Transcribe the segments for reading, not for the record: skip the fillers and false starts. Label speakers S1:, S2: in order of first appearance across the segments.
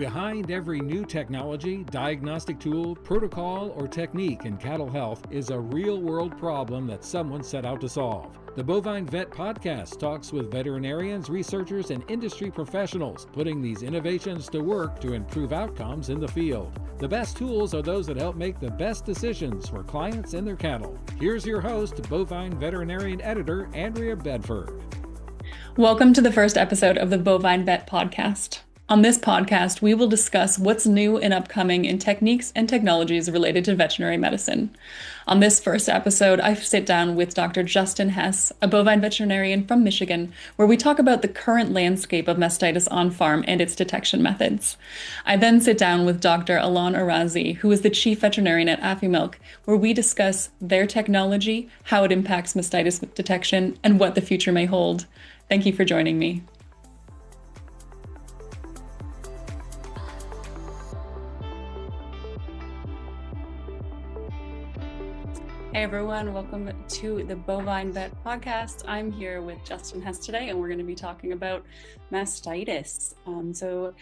S1: Behind every new technology, diagnostic tool, protocol, or technique in cattle health is a real-world problem that someone set out to solve. The Bovine Vet Podcast talks with veterinarians, researchers, and industry professionals, putting these innovations to work to improve outcomes in the field. The best tools are those that help make the best decisions for clients and their cattle. Here's your host, Bovine Veterinarian Editor, Andrea Bedford.
S2: Welcome to the first episode of the Bovine Vet Podcast. On this podcast, we will discuss what's new and upcoming in techniques and technologies related to veterinary medicine. On this first episode, I sit down with Dr. Justin Hess, a bovine veterinarian from Michigan, where we talk about the current landscape of mastitis on farm and its detection methods. I then sit down with Dr. Alon Arazi, who is the chief veterinarian at AfiMilk, where we discuss their technology, how it impacts mastitis detection, and what the future may hold. Thank you for joining me. Hey everyone, welcome to the Bovine Vet Podcast. I'm here with Justin Hess today, and we're going to be talking about mastitis. So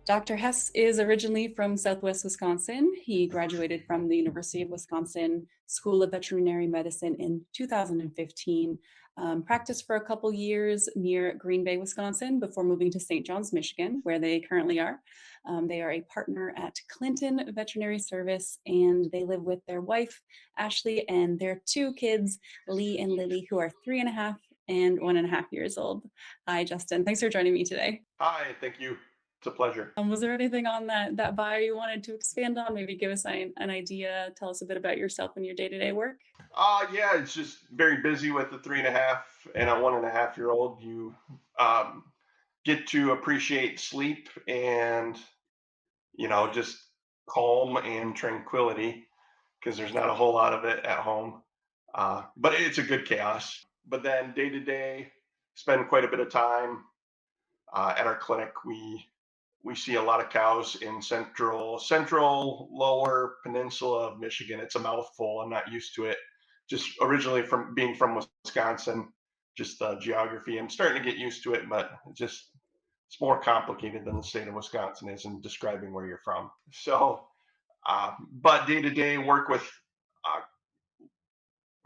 S2: Dr. Hess is originally from Southwest Wisconsin. He graduated from the University of Wisconsin School of Veterinary Medicine in 2015. Practiced for a couple years near Green Bay, Wisconsin, before moving to St. John's, Michigan, where they currently are. They are a partner at Clinton Veterinary Service, and they live with their wife, Ashley, and their two kids, Lee and Lily, who are 3.5 and 1.5 years old. Hi, Justin. Thanks for joining me today.
S3: Hi, thank you. It's a pleasure.
S2: Was there anything on that bio you wanted to expand on? Maybe give us an idea, tell us a bit about yourself and your day-to-day work?
S3: Yeah, it's just very busy with a 3.5 and a 1.5-year-old. You get to appreciate sleep and, just calm and tranquility, because there's not a whole lot of it at home. But it's a good chaos. But then day to day, spend quite a bit of time at our clinic. We see a lot of cows in central lower peninsula of Michigan. It's a mouthful. I'm not used to it. Just originally from being from Wisconsin, just geography. I'm starting to get used to it, but it's more complicated than the state of Wisconsin is in describing where you're from. So, but day to day work with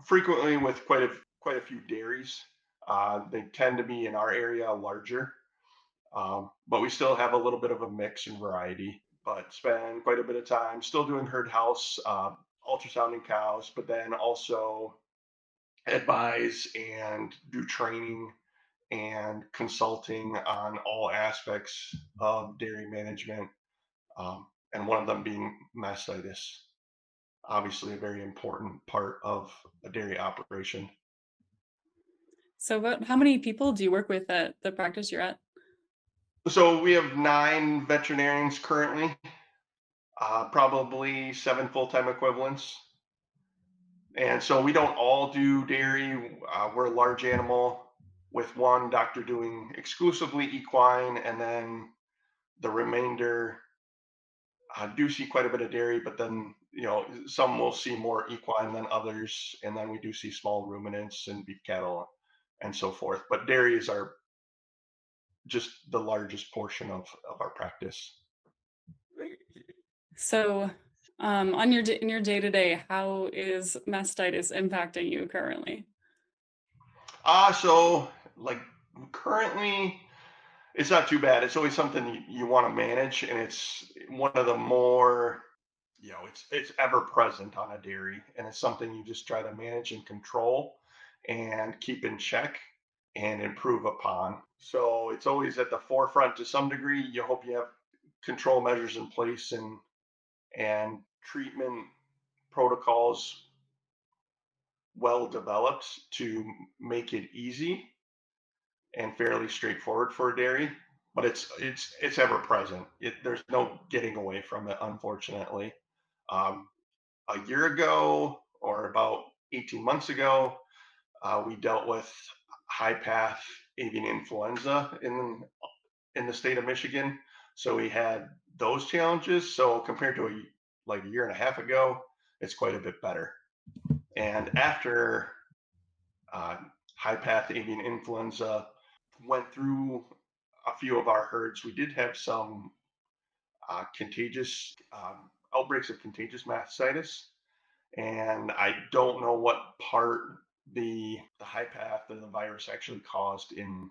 S3: frequently with quite a few dairies. They tend to be in our area larger. But we still have a little bit of a mix and variety, but spend quite a bit of time still doing herd house, ultrasounding cows, but then also advise and do training and consulting on all aspects of dairy management, and one of them being mastitis, obviously a very important part of a dairy operation.
S2: So how many people do you work with at the practice you're at?
S3: So we have 9 veterinarians currently, probably 7 full-time equivalents. And so we don't all do dairy. We're a large animal with one doctor doing exclusively equine, and then the remainder do see quite a bit of dairy, but then, some will see more equine than others. And then we do see small ruminants and beef cattle and so forth. But dairy is just the largest portion of our practice.
S2: So in your day-to-day, how is mastitis impacting you currently?
S3: So currently it's not too bad. It's always something you want to manage, and it's one of the more, it's ever present on a dairy, and it's something you just try to manage and control and keep in check and improve upon. So it's always at the forefront to some degree. You hope you have control measures in place and treatment protocols well developed to make it easy and fairly straightforward for a dairy. But it's ever present. There's no getting away from it, unfortunately. A year ago, or about 18 months ago, we dealt with high path avian influenza in the state of Michigan. So we had those challenges. So compared to a year and a half ago, it's quite a bit better. And after high path avian influenza went through a few of our herds, we did have some contagious outbreaks of contagious mastitis. And I don't know what part the high path of the virus actually caused in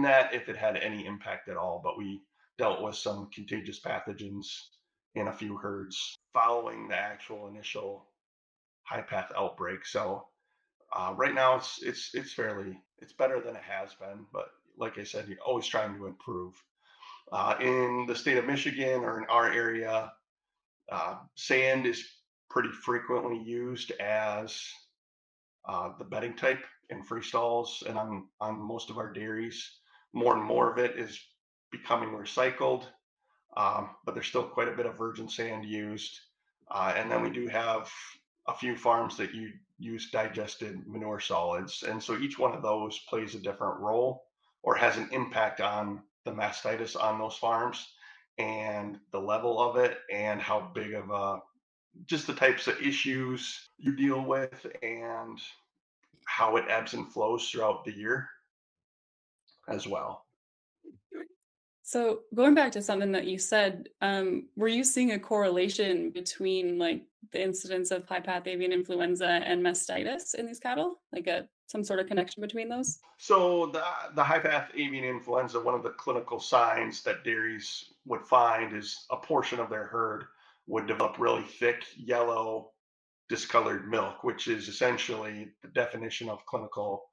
S3: that, if it had any impact at all. But we dealt with some contagious pathogens in a few herds following the actual initial high path outbreak. So right now it's better than it has been. But like I said, you're always trying to improve. In the state of Michigan or in our area, sand is pretty frequently used as the bedding type in free stalls and on most of our dairies. More and more of it is becoming recycled, but there's still quite a bit of virgin sand used. And then we do have a few farms that use digested manure solids. And so each one of those plays a different role or has an impact on the mastitis on those farms and the level of it and how big of a just the types of issues you deal with and how it ebbs and flows throughout the year as well.
S2: So going back to something that you said, were you seeing a correlation between like the incidence of high path avian influenza and mastitis in these cattle? Like some sort of connection between those?
S3: So the high path avian influenza, one of the clinical signs that dairies would find is a portion of their herd would develop really thick yellow discolored milk, which is essentially the definition of clinical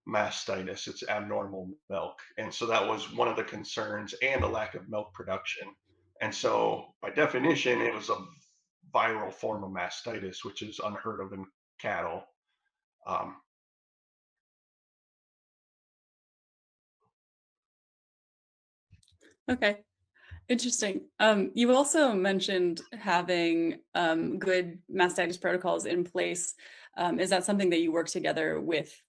S3: mastitis. It's abnormal milk. And so that was one of the concerns and a lack of milk production. And so by definition, it was a viral form of mastitis, which is unheard of in cattle. Um,
S2: Okay. Interesting. You also mentioned having good mastitis protocols in place. Is that something that you work together with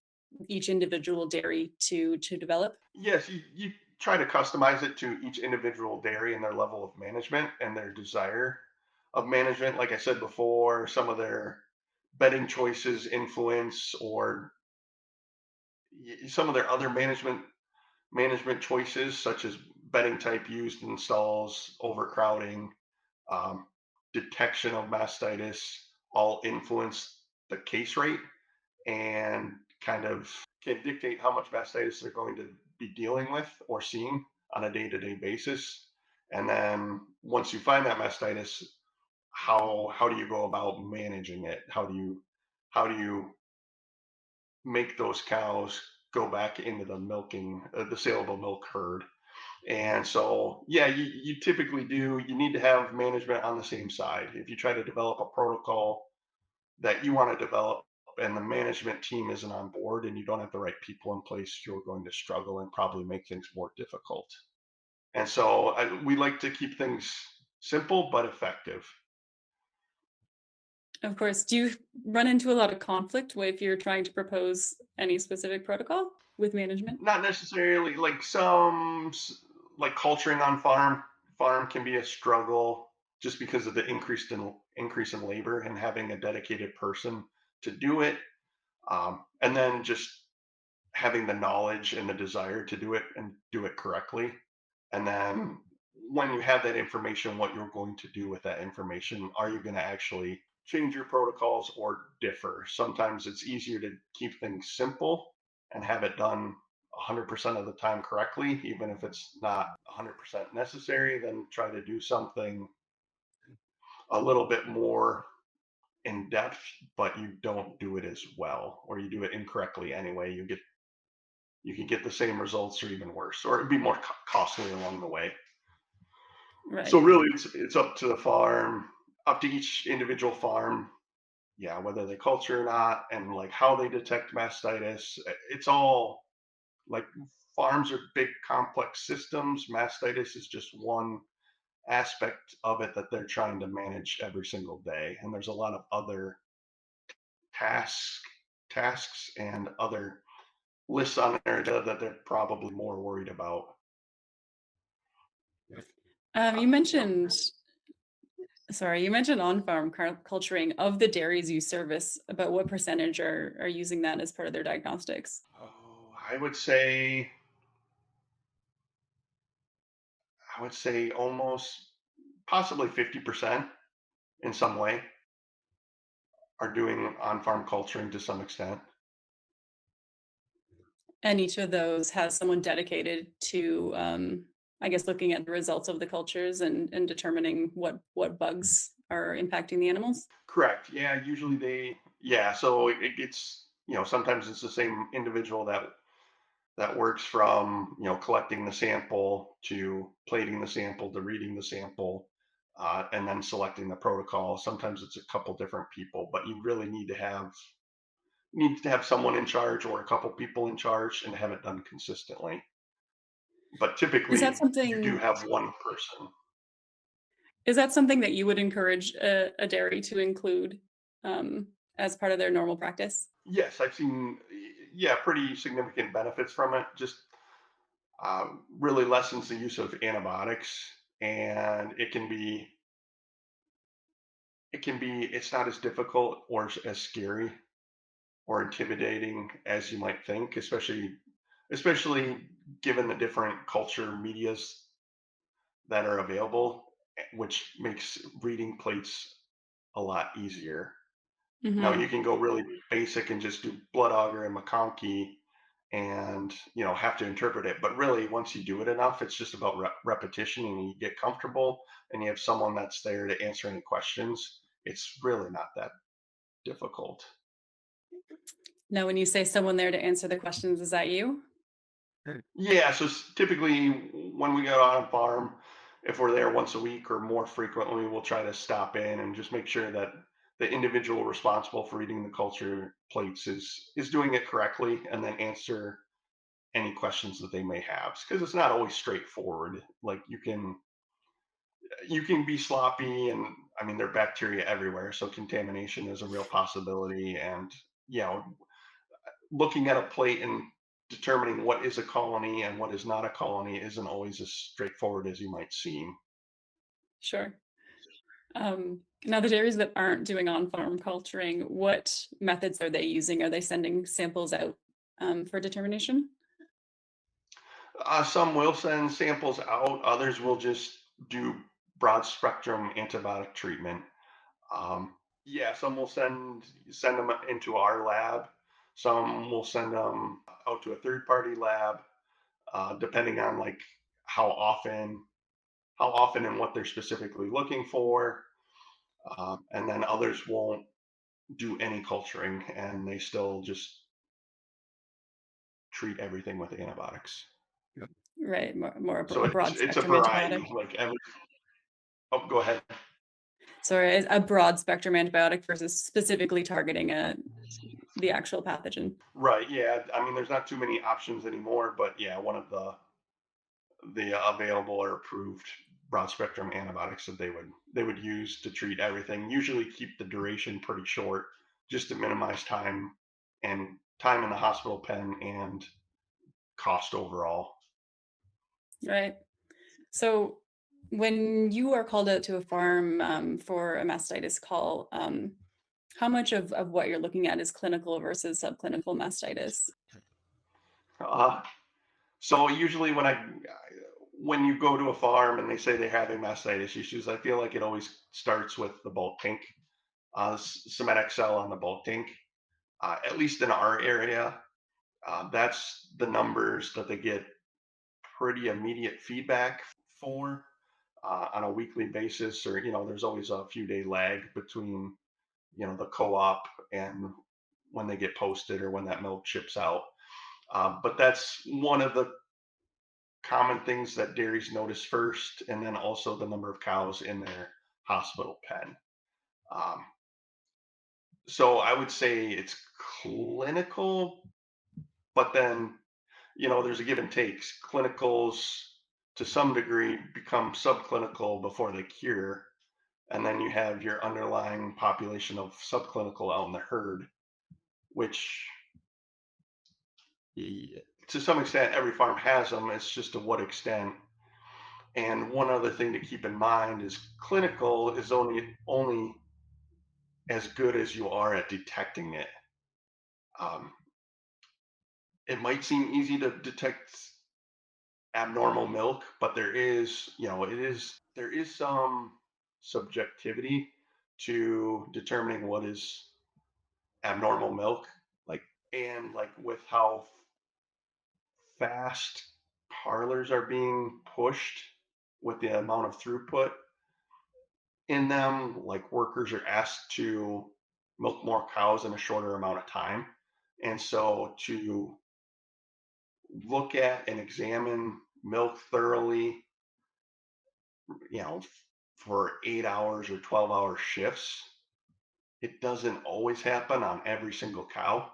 S2: each individual dairy to develop?
S3: yes, you try to customize it to each individual dairy and their level of management and their desire of management. Like I said before, some of their bedding choices influence or some of their other management choices, such as bedding type used in stalls, overcrowding, um, detection of mastitis, all influence the case rate and kind of can dictate how much mastitis they're going to be dealing with or seeing on a day-to-day basis. And then once you find that mastitis, how do you go about managing it? How do you make those cows go back into the milking, the saleable milk herd? And so, yeah, you typically do. You need to have management on the same side. If you try to develop a protocol that you want to develop and the management team isn't on board and you don't have the right people in place, you're going to struggle and probably make things more difficult. And so we like to keep things simple but effective.
S2: Of course. Do you run into a lot of conflict if you're trying to propose any specific protocol with management?
S3: Not necessarily like like culturing on farm can be a struggle just because of the increase in labor and having a dedicated person to do it, and then just having the knowledge and the desire to do it and do it correctly. And then when you have that information, what you're going to do with that information, are you going to actually change your protocols or differ? Sometimes it's easier to keep things simple and have it done 100% of the time correctly, even if it's not 100% necessary, than try to do something a little bit more in depth, but you don't do it as well, or you do it incorrectly anyway. You can get the same results or even worse, or it'd be more costly along the way. So
S2: Right.
S3: really, it's up to the farm, up to each individual farm, yeah, whether they culture or not, and like how they detect mastitis. It's all like farms are big, complex systems. Mastitis is just one aspect of it that they're trying to manage every single day, and there's a lot of other tasks, tasks and other lists on their agenda that they're probably more worried about.
S2: You mentioned, sorry, you mentioned on-farm culturing of the dairies you service. About what percentage are using that as part of their diagnostics?
S3: Oh, I would say almost possibly 50% in some way are doing on-farm culturing to some extent.
S2: And each of those has someone dedicated to, I guess, looking at the results of the cultures and determining what bugs are impacting the animals.
S3: Correct. Yeah, usually yeah, so it gets, sometimes it's the same individual that works from, collecting the sample to plating the sample to reading the sample, and then selecting the protocol. Sometimes it's a couple different people, but you really need to have someone in charge or a couple people in charge and have it done consistently. But
S2: Is that
S3: typically, you do
S2: something
S3: have one person.
S2: is that something that you would encourage a dairy to include um, as part of their normal practice?
S3: Yes, I've seen, yeah, pretty significant benefits from it. Just really lessens the use of antibiotics, and it's not as difficult or as scary or intimidating as you might think, especially given the different culture medias that are available, which makes reading plates a lot easier. Now
S2: Hmm.
S3: you can go really basic and just do blood auger and McConkey and have to interpret it. But really, once you do it enough, it's just about repetition, and you get comfortable, and you have someone that's there to answer any questions. It's really not that difficult.
S2: Now, when you say someone there to answer the questions, is that you?
S3: Yeah, so typically when we go on a farm, if we're there once a week or more frequently, we'll try to stop in and just make sure that the individual responsible for reading the culture plates is doing it correctly, and then answer any questions that they may have, because it's not always straightforward. Like you can be sloppy, and I mean there are bacteria everywhere, so contamination is a real possibility. And you know, looking at a plate and determining what is a colony and what is not a colony isn't always as straightforward as you might seem.
S2: Sure. Now, the dairies that aren't doing on-farm culturing, what methods are they using? Are they sending samples out for determination?
S3: Some will send samples out, others will just do broad spectrum antibiotic treatment. Yeah, some will send them into our lab. Some will send them out to a third party lab, depending on like how often, how often and what they're specifically looking for. And then others won't do any culturing, and they still just treat everything with antibiotics.
S2: Right, more
S3: So
S2: a
S3: it's
S2: broad
S3: it's a
S2: spectrum
S3: variety.
S2: antibiotic.
S3: Like oh, go ahead.
S2: Sorry, a broad spectrum antibiotic versus specifically targeting the actual pathogen.
S3: Right. Yeah. I mean, there's not too many options anymore, but yeah, one of the available or approved broad spectrum antibiotics that they would use to treat everything. Usually keep the duration pretty short, just to minimize time in the hospital pen and cost overall.
S2: Right. So when you are called out to a farm for a mastitis call, how much of what you're looking at is clinical versus subclinical mastitis?
S3: Uh, so usually when you go to a farm and they say they have mastitis issues, I feel like it always starts with the bulk tank, Semitic cell on the bulk tank. At least in our area, that's the numbers that they get pretty immediate feedback for, on a weekly basis. Or there's always a few day lag between the co-op and when they get posted or when that milk ships out. But that's one of the common things that dairies notice first, and then also the number of cows in their hospital pen. Um, so I would say it's clinical, but then there's a give and takes. Clinicals to some degree become subclinical before they cure, and then you have your underlying population of subclinical out in the herd, which to some extent every farm has them. It's just to what extent. And one other thing to keep in mind is clinical is only as good as you are at detecting it. Um, it might seem easy to detect abnormal milk, but there is, there is some subjectivity to determining what is abnormal milk, like, and like with how fast parlors are being pushed with the amount of throughput in them, like workers are asked to milk more cows in a shorter amount of time. And so to look at and examine milk thoroughly, you know, for 8 hours or 12-hour shifts, it doesn't always happen on every single cow.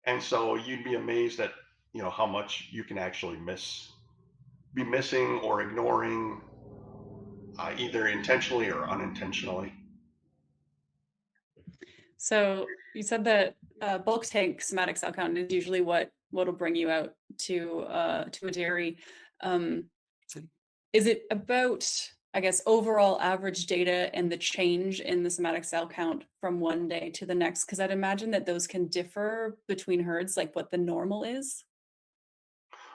S3: And so you'd be amazed at, how much you can actually be missing or ignoring, either intentionally or unintentionally.
S2: So you said that bulk tank somatic cell count is usually what'll bring you out to a dairy. Um, is it about, I guess, overall average data and the change in the somatic cell count from one day to the next? Because I'd imagine that those can differ between herds, like what the normal is.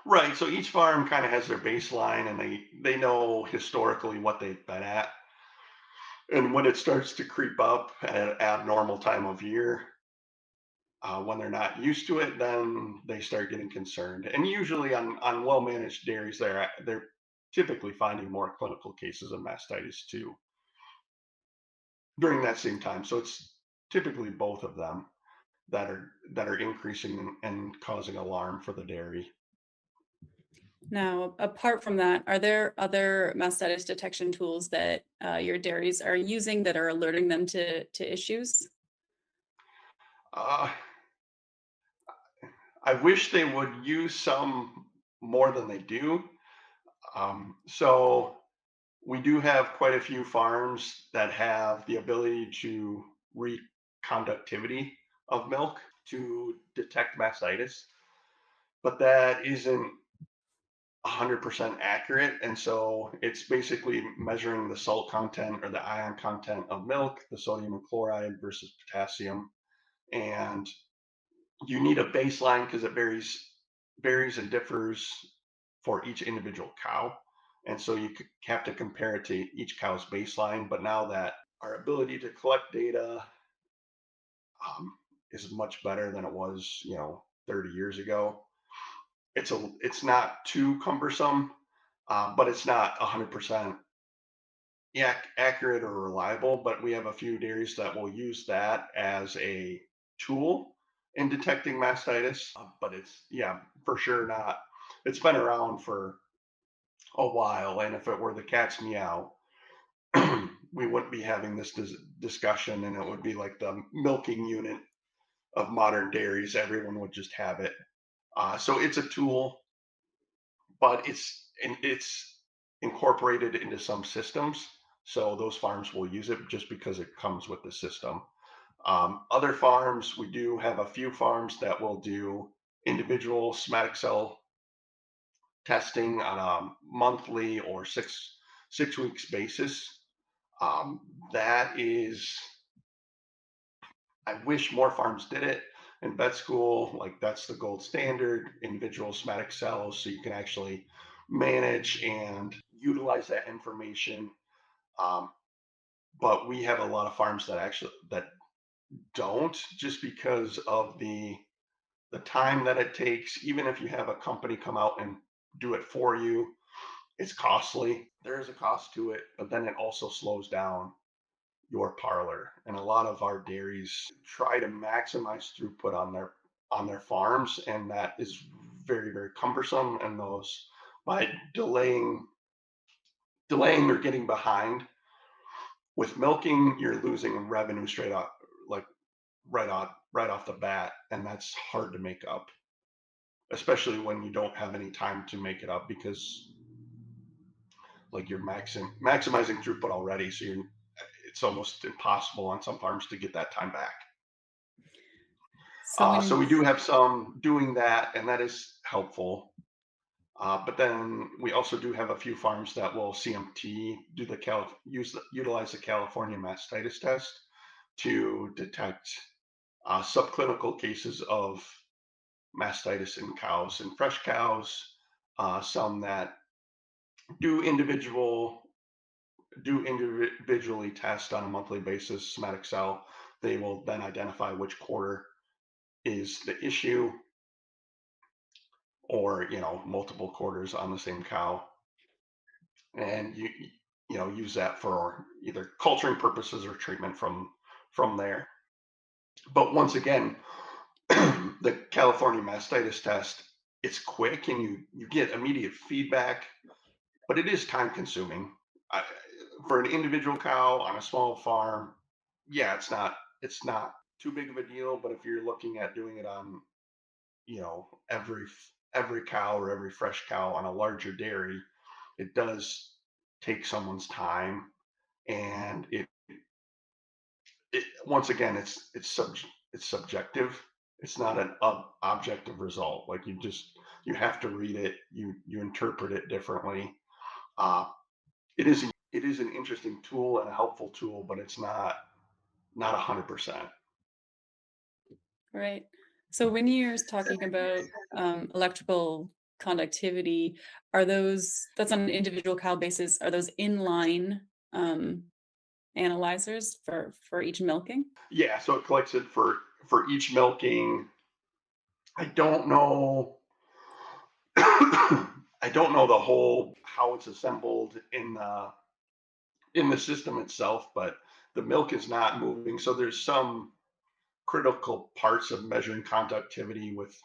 S3: Right. So each farm kind of has their baseline, and they know historically what they've been at. And when it starts to creep up at an abnormal time of year, when they're not used to it, then they start getting concerned. And usually on well managed dairies, they're typically finding more clinical cases of mastitis too during that same time. So it's typically both of them that are increasing and causing alarm for the dairy.
S2: Now, apart from that, are there other mastitis detection tools that your dairies are using that are alerting them to issues?
S3: Uh, I wish they would use some more than they do. So we do have quite a few farms that have the ability to read conductivity of milk to detect mastitis, but that isn't 100% accurate. And so it's basically measuring the salt content or the ion content of milk, the sodium and chloride versus potassium. And you need a baseline because it varies and differs for each individual cow. And so you have to compare it to each cow's baseline. But now that our ability to collect data, um, is much better than it was, 30 years ago. It's not too cumbersome, but it's not 100% accurate or reliable. But we have a few dairies that will use that as a tool in detecting mastitis. But it's, yeah, for sure not. It's been around for a while, and if it were the cat's meow, we wouldn't be having this discussion, and it would be like the milking unit of modern dairies. Everyone would just have it. So it's a tool, but it's incorporated into some systems. So those farms will use it just because it comes with the system. Other farms, we do have a few farms that will do individual somatic cell testing on a monthly or six weeks basis. Um, that is, I wish more farms did it. In vet school, like that's the gold standard, individual somatic cells, so you can actually manage and utilize that information. Um, but we have a lot of farms that don't, just because of the time that it takes. Even if you have a company come out and do it for you, it's costly. There is a cost to it, but then it also slows down your parlor. And a lot of our dairies try to maximize throughput on their farms, and that is very, very cumbersome. And those, by delaying or getting behind with milking, you're losing revenue straight off, like right off the bat, and that's hard to make up, especially when you don't have any time to make it up, because like you're maximizing throughput already, so it's almost impossible on some farms to get that time back.
S2: So
S3: So
S2: when
S3: we do have some doing that, and that is helpful. But then we also do have a few farms that will CMT, utilize the California mastitis test to detect subclinical cases of mastitis in cows and fresh cows. Some that do individually test on a monthly basis somatic cell. They will then identify which quarter is the issue, or multiple quarters on the same cow, and use that for either culturing purposes or treatment from there. But once again, the California mastitis test, it's quick and you get immediate feedback, but it is time consuming. For an individual cow on a small farm, yeah, it's not too big of a deal. But if you're looking at doing it on every cow or every fresh cow on a larger dairy, it does take someone's time, and it once again it's subjective. It's not an objective result. Like you have to read it, you interpret it differently. uh it is an interesting tool and a helpful tool, but it's not 100%.
S2: Right. So when you're talking about electrical conductivity, that's on an individual cow basis, are those inline analyzers for each milking?
S3: Yeah, so it collects it for each milking. I don't know. I don't know the whole how it's assembled in the system itself, but the milk is not moving. So there's some critical parts of measuring conductivity with,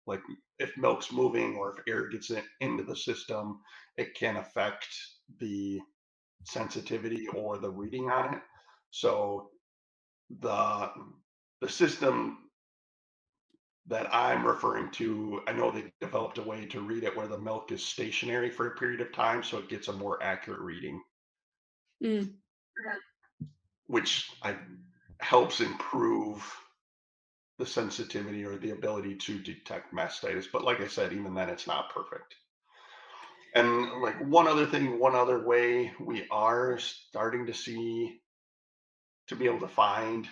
S3: like, if milk's moving or if air gets into the system, it can affect the sensitivity or the reading on it. So the the system that I'm referring to, I know they developed a way to read it where the milk is stationary for a period of time, so it gets a more accurate reading,
S2: Mm.
S3: which helps improve the sensitivity or the ability to detect mastitis. But like I said, even then, it's not perfect. And like one other way we are starting to see to be able to find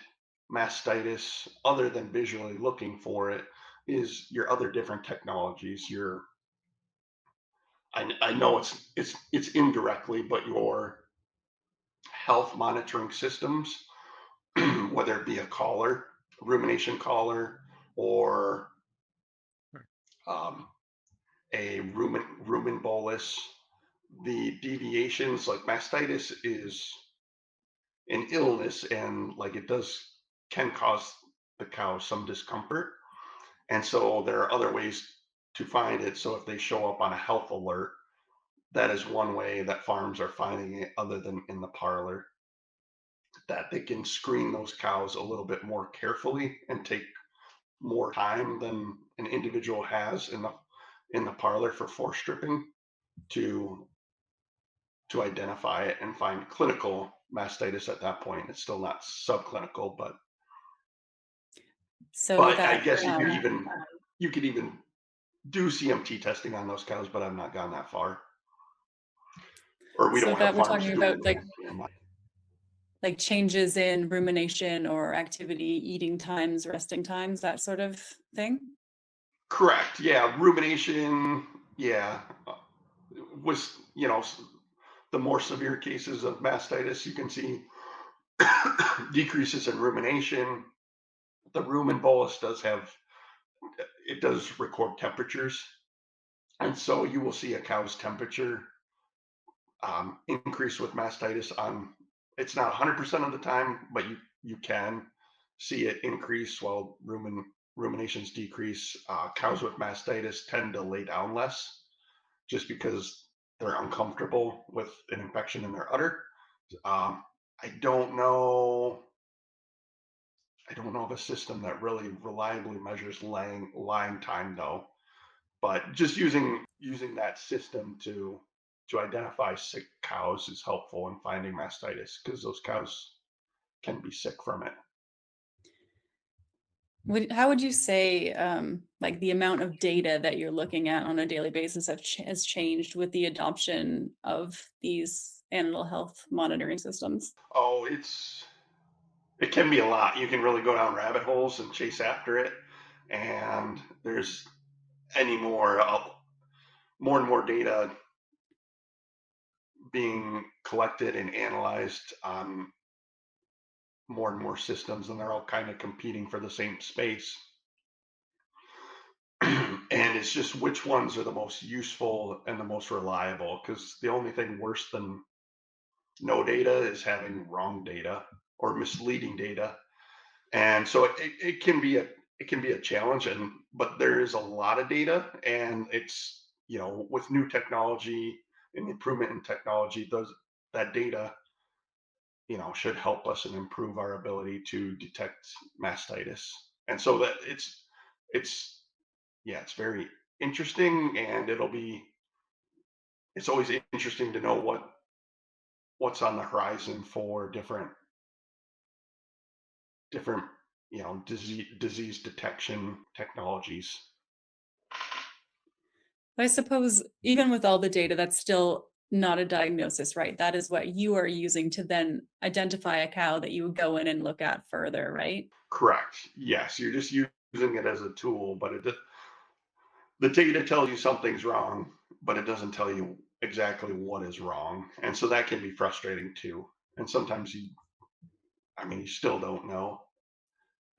S3: mastitis other than visually looking for it is your other different technologies. I know it's indirectly, but your health monitoring systems, whether it be a collar, rumination collar, or um, a rumen bolus. The deviations, like mastitis is an illness, and like it does can cause the cow some discomfort. And so there are other ways to find it. So if they show up on a health alert, that is one way that farms are finding it, other than in the parlor, that they can screen those cows a little bit more carefully and take more time than an individual has in the parlor for force stripping to identify it and find clinical mastitis at that point. It's still not subclinical, but
S2: So
S3: I
S2: that
S3: guess you could even do CMT testing on those cows, but I've not gone that far, or we
S2: so
S3: don't have
S2: that we're
S3: farms
S2: talking
S3: doing
S2: about
S3: it.
S2: like changes in rumination or activity, eating times, resting times, that sort of thing.
S3: Correct. Yeah, rumination. Yeah, was the more severe cases of mastitis, you can see decreases in rumination. The rumen bolus does record temperatures, and so you will see a cow's temperature increase with mastitis. It's not 100% of the time, but you can see it increase while ruminations decrease. Cows with mastitis tend to lay down less, just because they're uncomfortable with an infection in their udder. Um, I don't know. I don't know of a system that really reliably measures lying time, though. But just using that system to identify sick cows is helpful in finding mastitis, because those cows can be sick from it.
S2: How would you say like the amount of data that you're looking at on a daily basis has changed with the adoption of these animal health monitoring systems?
S3: Oh, it can be a lot. You can really go down rabbit holes and chase after it, and there's any more and more data being collected and analyzed on more and more systems, and they're all kind of competing for the same space. And it's just which ones are the most useful and the most reliable, because the only thing worse than no data is having wrong data or misleading data. And so it can be a challenge, but there is a lot of data, and it's, with new technology and improvement in technology, that data, should help us and improve our ability to detect mastitis. And so that it's yeah, it's very interesting, and it's always interesting to know what's on the horizon for different disease detection technologies.
S2: I suppose even with all the data, that's still not a diagnosis, right? That is what you are using to then identify a cow that you would go in and look at further, right?
S3: Correct. Yes, you're just using it as a tool, but the data tells you something's wrong, but it doesn't tell you exactly what is wrong. And so that can be frustrating too. And sometimes you still don't know.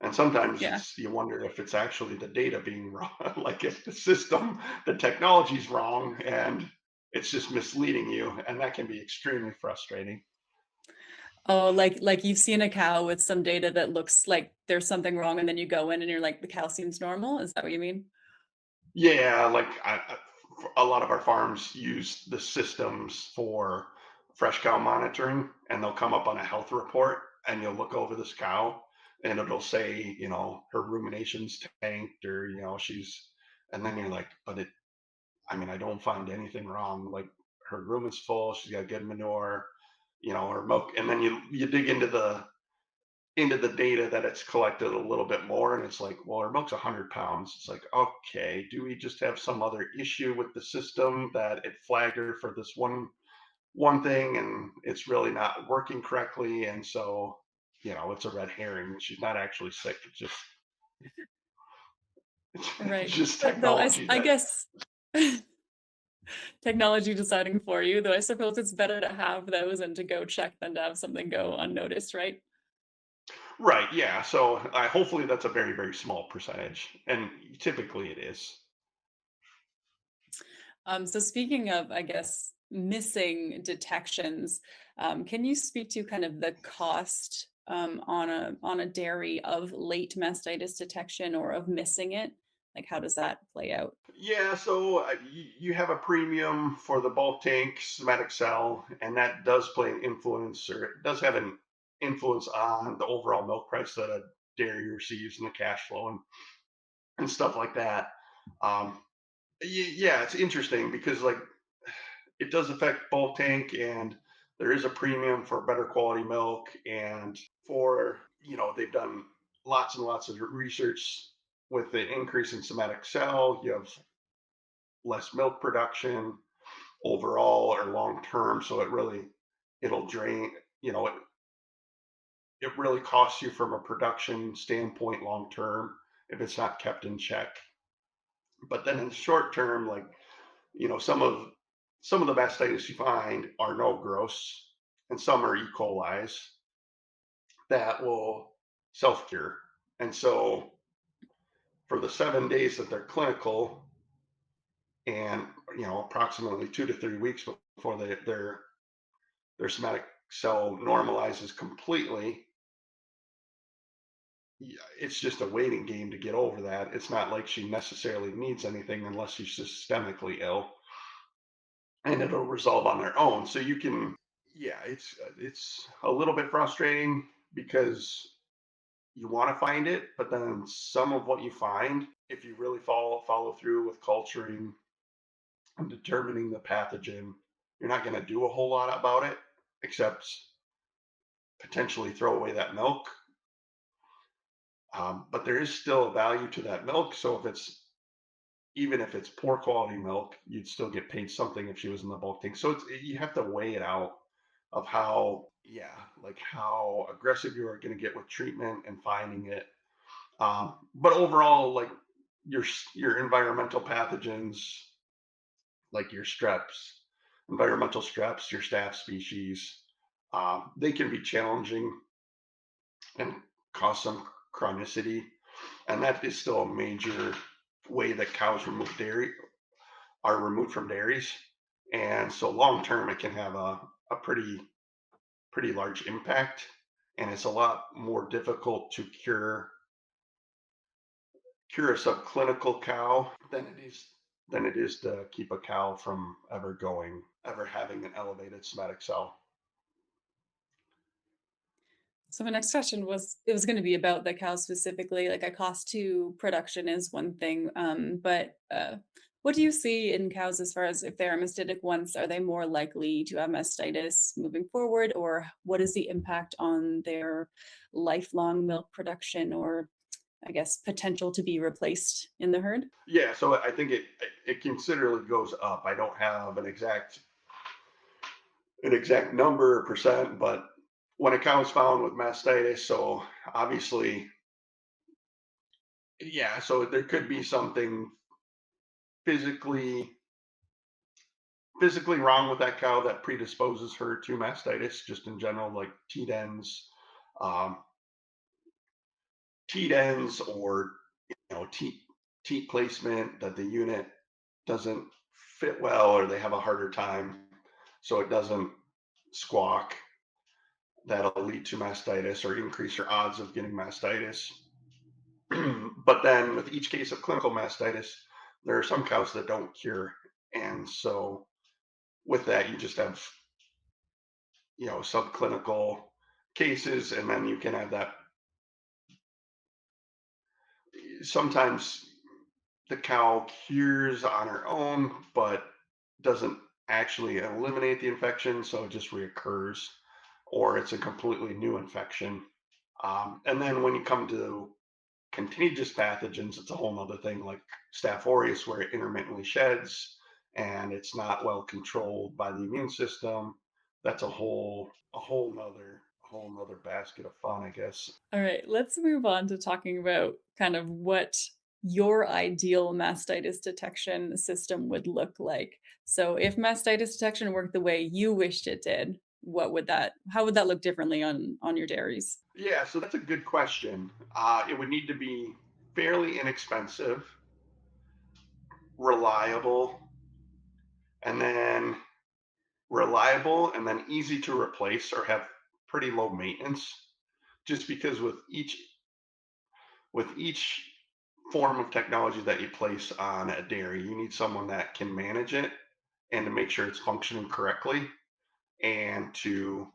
S3: And sometimes
S2: Yeah.
S3: you wonder if it's actually the data being wrong, like if the technology's wrong and it's just misleading you. And that can be extremely frustrating.
S2: Oh, like you've seen a cow with some data that looks like there's something wrong, and then you go in and you're like, the cow seems normal. Is that what you mean?
S3: Yeah, like a lot of our farms use the systems for fresh cow monitoring, and they'll come up on a health report, and you'll look over this cow, and it'll say, her ruminations tanked, or and then you're like, but I don't find anything wrong. Like her rumen's full, she's got good manure, her milk, and then you dig into the data that it's collected a little bit more, and it's like, well, our milk's 100 pounds. It's like, okay, do we just have some other issue with the system that it flagged her for this one thing, and it's really not working correctly? And so, it's a red herring. She's not actually sick. It's
S2: Right.
S3: just
S2: But though
S3: technology
S2: I
S3: that.
S2: guess technology deciding for you, though I suppose it's better to have those and to go check than to have something go unnoticed, right?
S3: Right, yeah. So hopefully that's a very, very small percentage, and typically it is.
S2: So speaking of, I guess, missing detections, can you speak to kind of the cost on a dairy of late mastitis detection or of missing it? Like, how does that play out?
S3: Yeah, so you have a premium for the bulk tank somatic cell, and that does play an influence, or it does have an influence on the overall milk price that a dairy receives and the cash flow and stuff like that. Um, yeah, it's interesting because like it does affect bulk tank, and there is a premium for better quality milk, and for they've done lots and lots of research with the increase in somatic cell. You have less milk production overall or long term. So it'll drain, it really costs you from a production standpoint long term if it's not kept in check. But then in the short term, like, some of the mastitis you find are no gross, and some are E. coli's that will self cure. And so for the 7 days that they're clinical, and approximately 2 to 3 weeks before their somatic cell normalizes completely, it's just a waiting game to get over that. It's not like she necessarily needs anything unless she's systemically ill, and it'll resolve on their own. So you can, yeah, it's a little bit frustrating because you want to find it, but then some of what you find, if you really follow through with culturing and determining the pathogen, you're not going to do a whole lot about it except potentially throw away that milk. But there is still a value to that milk. So even if it's poor quality milk, you'd still get paid something if she was in the bulk tank. So you have to weigh it out of how aggressive you are going to get with treatment and finding it. But overall, like your environmental pathogens, like your streps environmental stress, your staph species, they can be challenging and cause some chronicity. And that is still a major way that cows are removed from dairies. And so long term, it can have a pretty large impact. And it's a lot more difficult to cure a subclinical cow than it is to keep a cow from ever having an elevated somatic cell.
S2: So my next question was, it was going to be about the cows specifically. Like a cost to production is one thing, but what do you see in cows as far as if they're mastitic once, are they more likely to have mastitis moving forward, or what is the impact on their lifelong milk production, or I guess potential to be replaced in the herd?
S3: Yeah, so I think it considerably goes up. I don't have an exact number or percent, but when a cow is found with mastitis, so obviously, yeah, so there could be something physically physically wrong with that cow that predisposes her to mastitis, just in general, like um, teat ends, or teat placement that the unit doesn't fit well, or they have a harder time, so it doesn't squawk. That'll lead to mastitis or increase your odds of getting mastitis. But then with each case of clinical mastitis, there are some cows that don't cure. And so with that, you just have, subclinical cases, and then you can have that. Sometimes the cow cures on her own, but doesn't actually eliminate the infection, so it just reoccurs, or it's a completely new infection. And then when you come to contagious pathogens, it's a whole nother thing, like Staph aureus, where it intermittently sheds and it's not well controlled by the immune system. That's a whole nother basket of fun, I guess.
S2: All right, let's move on to talking about kind of what your ideal mastitis detection system would look like. So if mastitis detection worked the way you wished it did, how would that look differently on your dairies?
S3: Yeah, so that's a good question. It would need to be fairly inexpensive, reliable, and then and then easy to replace or have pretty low maintenance. Just because with each form of technology that you place on a dairy, you need someone that can manage it and to make sure it's functioning correctly, and to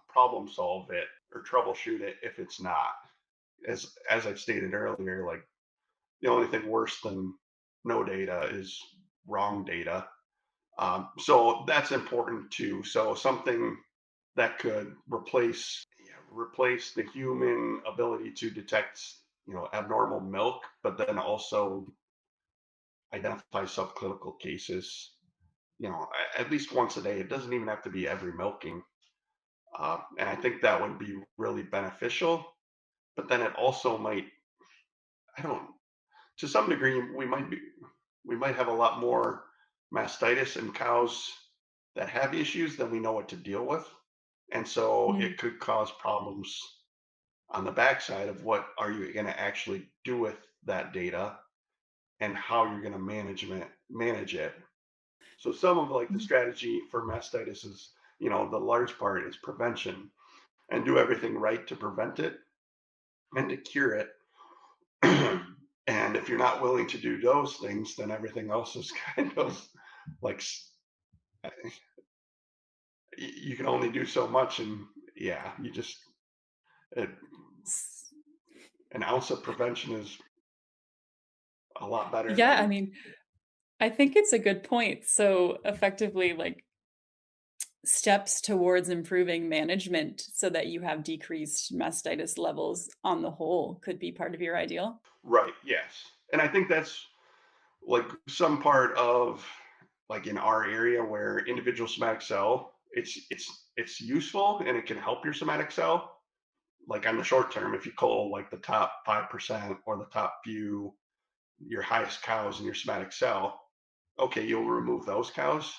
S3: problem solve it or troubleshoot it if it's not. As I've stated earlier, like the only thing worse than no data is wrong data. So that's important too. So something that could replace the human ability to detect abnormal milk, but then also identify subclinical cases. At least once a day. It doesn't even have to be every milking, and I think that would be really beneficial. But then it also might, I don't, to some degree, we might have a lot more mastitis in cows that have issues than we know what to deal with, and so
S2: Mm.
S3: it could cause problems on the backside of what are you going to actually do with that data, and how you're going to manage it. So some of like the
S2: Mhm.
S3: strategy for mastitis is, the large part is prevention, and do everything right to prevent it and to cure it. And if you're not willing to do those things, then everything else is kind of like you can only do so much, and yeah, it,
S2: S-
S3: an ounce of prevention is a lot better
S2: Yeah, I
S3: than.
S2: mean, I think it's a good point. So effectively, like steps towards improving management so that you have decreased mastitis levels on the whole could be part of your ideal.
S3: Right, yes, and I think that's like some part of, like in our area, where individual somatic cell, it's useful and it can help your somatic cell, like on the short term. If you cull like the top 5% or the top few, your highest cows in your somatic cell, okay, you'll remove those cows,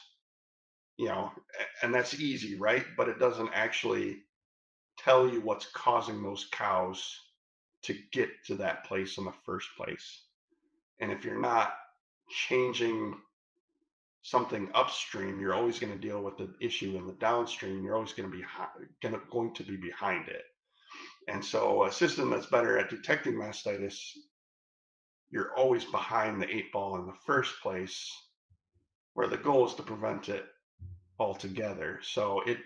S3: and that's easy, right? But it doesn't actually tell you what's causing those cows to get to that place in the first place. And if you're not changing something upstream, you're always going to deal with the issue in the downstream. You're always going to be behind it. And so a system that's better at detecting mastitis, you're always behind the eight ball in the first place, where the goal is to prevent it altogether. So it'd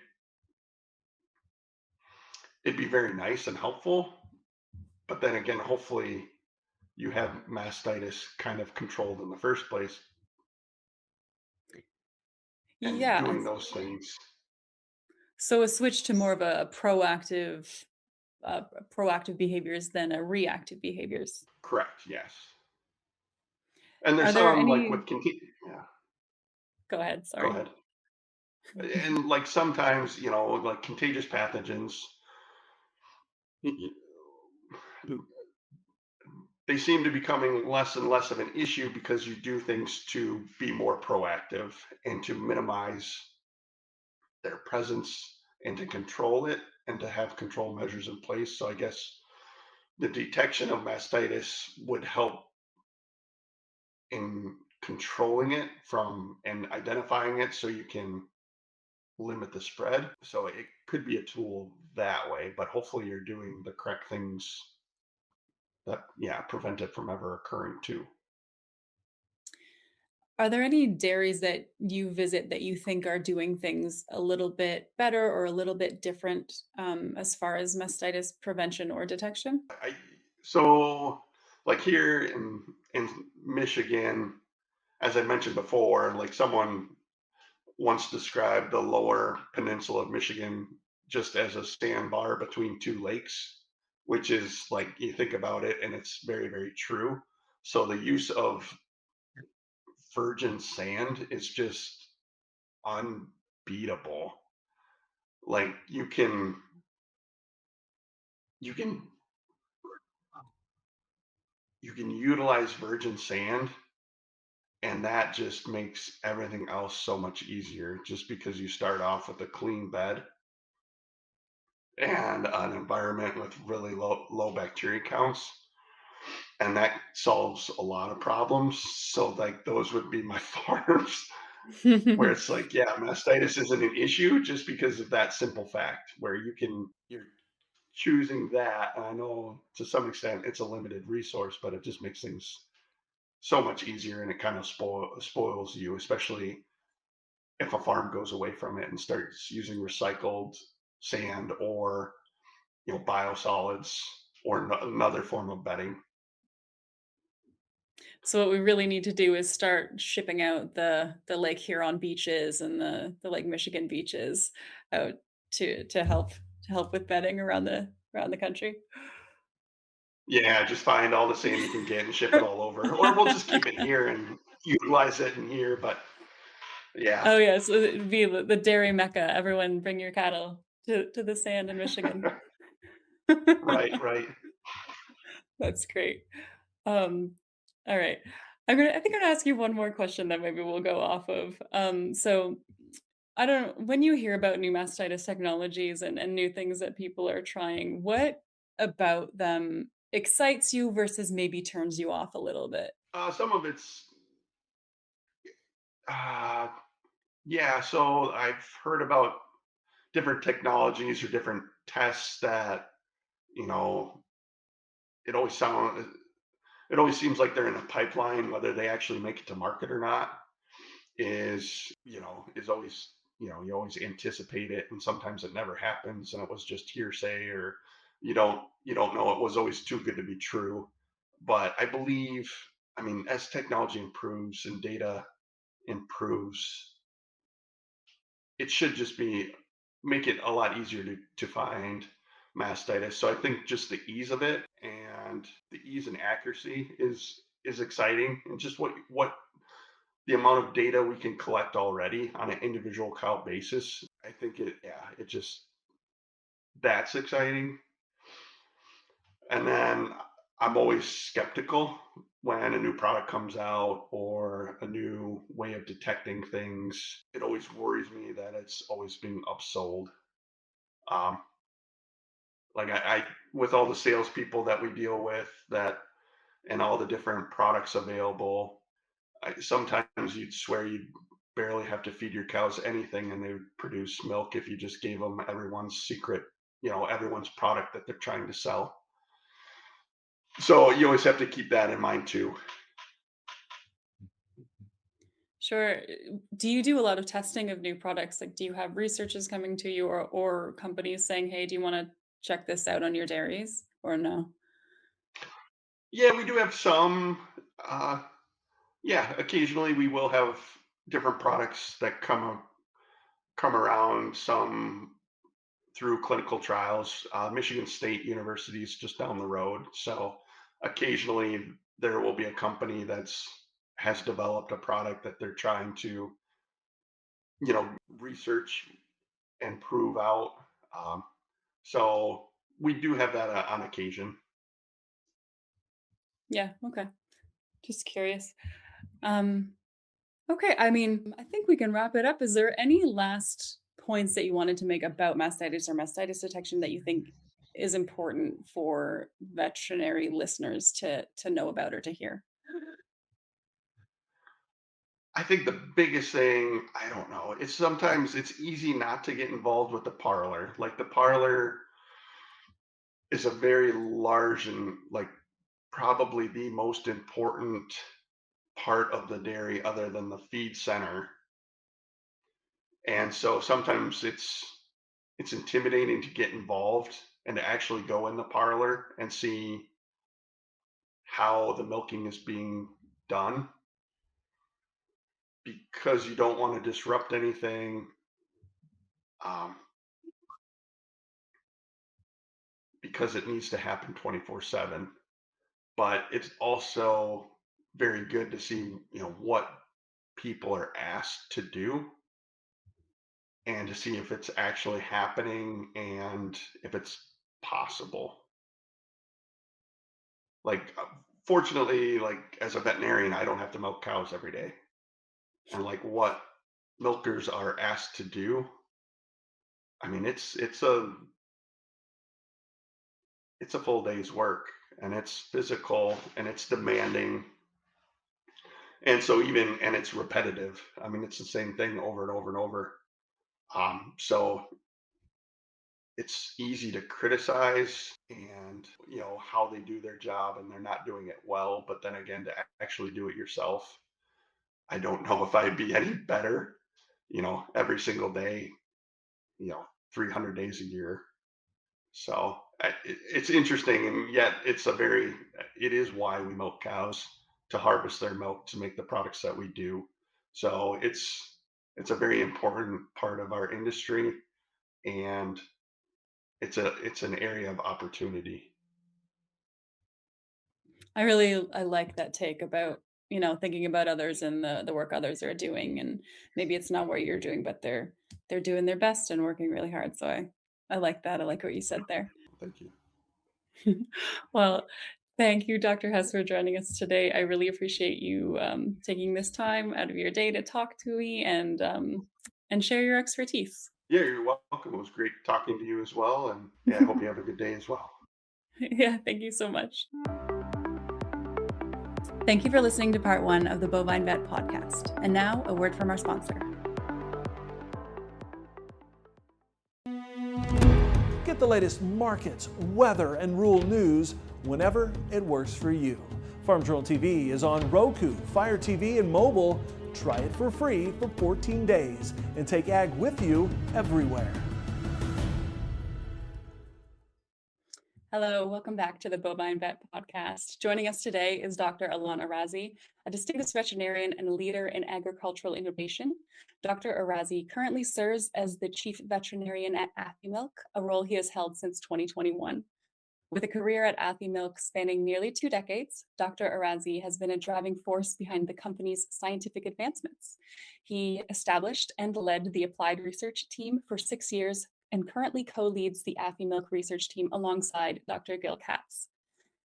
S3: be very nice and helpful. But then again, hopefully you have mastitis kind of controlled in the first place and
S2: Yeah.
S3: doing those things.
S2: So a switch to more of a proactive behaviors than a reactive behaviors.
S3: Correct. Yes. And
S2: Are
S3: there's
S2: there
S3: some like with
S2: any
S3: yeah,
S2: Go ahead,
S3: go
S2: sorry.
S3: ahead. And like sometimes, like contagious pathogens, y- they seem to be becoming less and less of an issue because you do things to be more proactive and to minimize their presence and to control it and to have control measures in place. So I guess the detection of mastitis would help in controlling it from and identifying it so you can limit the spread. So it could be a tool that way, but hopefully you're doing the correct things that, yeah, prevent it from ever occurring too.
S2: Are there any dairies that you visit that you think are doing things a little bit better or a little bit different as far as mastitis prevention or detection?
S3: So like here in Michigan, as I mentioned before, like someone once described the lower peninsula of Michigan just as a sandbar between two lakes, which is like you think about it, and it's very, very true. So the use of virgin sand is just unbeatable. Like you can you can utilize virgin sand, and that just makes everything else so much easier just because you start off with a clean bed and an environment with really low bacteria counts, and that solves a lot of problems. So like those would be my farms where it's like, yeah, mastitis isn't an issue just because of that simple fact where you're choosing that. And I know to some extent it's a limited resource, but it just makes things so much easier, and it kind of spoils you, especially if a farm goes away from it and starts using recycled sand or biosolids or another form of bedding.
S2: So what we really need to do is start shipping out the Lake Huron beaches and the Lake Michigan beaches out to help with bedding around the country.
S3: Yeah, just find all the sand you can get and ship it all over, or we'll just keep it here and utilize it in here. But yeah,
S2: Oh yeah, so it'd be the dairy mecca. Everyone bring your cattle to the sand in Michigan.
S3: right, right.
S2: That's great. Um, all right. I think I'm gonna ask you one more question that maybe we'll go off of. So I don't when you hear about new mastitis technologies and new things that people are trying, what about them excites you versus maybe turns you off a little bit?
S3: Some of it's uh, yeah. So I've heard about different technologies or different tests that you know it always sounds it always seems like they're in a pipeline. Whether they actually make it to market or not is always, you always anticipate it, and sometimes it never happens, and it was just hearsay, or you don't know. It was always too good to be true. But I believe, I mean, as technology improves and data improves, it should just be make it a lot easier to find mastitis. So I think just the ease of it and the ease and accuracy is exciting, and just what the amount of data we can collect already on an individual cow basis. I think it just that's exciting. And then I'm always skeptical when a new product comes out or a new way of detecting things, it always worries me that it's always being upsold. Um, like I with all the salespeople that we deal with, that and all the different products available, sometimes you'd swear you'd barely have to feed your cows anything, and they would produce milk if you just gave them everyone's secret, everyone's product that they're trying to sell. So you always have to keep that in mind too.
S2: Sure. Do you do a lot of testing of new products? Like, do you have researchers coming to you or companies saying, hey, do you want to check this out on your dairies or no?
S3: Yeah, we do have some. Uh, yeah, occasionally we will have different products that come around. Some through clinical trials. Michigan State University is just down the road, so occasionally there will be a company that's has developed a product that they're trying to, research and prove out. Um, so we do have that on occasion.
S2: Yeah. Okay. Just curious. Um, okay. I mean, I think we can wrap it up. Is there any last points that you wanted to make about mastitis or mastitis detection that you think is important for veterinary listeners to know about or to hear?
S3: I think the biggest thing, I don't know, it's sometimes it's easy not to get involved with the parlor. Like the parlor is a very large and like probably the most important part of the dairy other than the feed center. And so sometimes it's intimidating to get involved and to actually go in the parlor and see how the milking is being done, because you don't want to disrupt anything, um, because it needs to happen 24/7. But it's also very good to see, what people are asked to do, and to see if it's actually happening and if it's possible. Like, fortunately, like as a veterinarian, I don't have to milk cows every day. And like what milkers are asked to do, I mean, it's a full day's work, and it's physical and it's demanding. And so and it's repetitive. I mean, it's the same thing over and over and over. So it's easy to criticize and how they do their job and they're not doing it well, but then again, to actually do it yourself, I don't know if I'd be any better, every single day, 300 days a year. So it's interesting, and yet it is why we milk cows, to harvest their milk to make the products that we do. So it's a very important part of our industry, and it's an area of opportunity.
S2: I like that take about, thinking about others and the work others are doing. And maybe it's not what you're doing, but they're doing their best and working really hard. So I like that. I like what you said there.
S3: Thank you.
S2: Well, thank you, Dr. Hess, for joining us today. I really appreciate you taking this time out of your day to talk to me and share your expertise.
S3: Yeah, you're welcome. It was great talking to you as well, and yeah, I hope you have a good day as well.
S2: Yeah, thank you so much. Thank you for listening to part 1 of the Bovine Vet Podcast. And now, a word from our sponsor.
S4: Get the latest markets, weather, and rural news whenever it works for you. Farm Journal TV is on Roku, Fire TV, and mobile. Try it for free for 14 days and take ag with you everywhere.
S2: Hello, welcome back to the Bovine Vet Podcast. Joining us today is Dr. Alon Arazi, a distinguished veterinarian and leader in agricultural innovation. Dr. Arazi currently serves as the chief veterinarian at AfiMilk, a role he has held since 2021. With a career at AfiMilk spanning nearly 2 decades, Dr. Arazi has been a driving force behind the company's scientific advancements. He established and led the applied research team for 6 years and currently co-leads the AfiMilk research team alongside Dr. Gil Katz.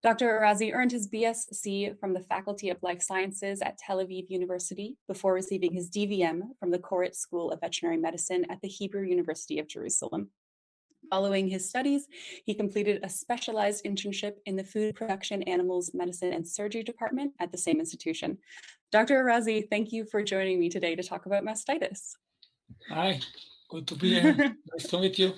S2: Dr. Arazi earned his BSc from the Faculty of Life Sciences at Tel Aviv University before receiving his DVM from the Koret School of Veterinary Medicine at the Hebrew University of Jerusalem. Following his studies, he completed a specialized internship in the Food Production, Animals, Medicine, and Surgery Department at the same institution. Dr. Arazi, thank you for joining me today to talk about mastitis.
S5: Hi, good to be here. Nice to meet you.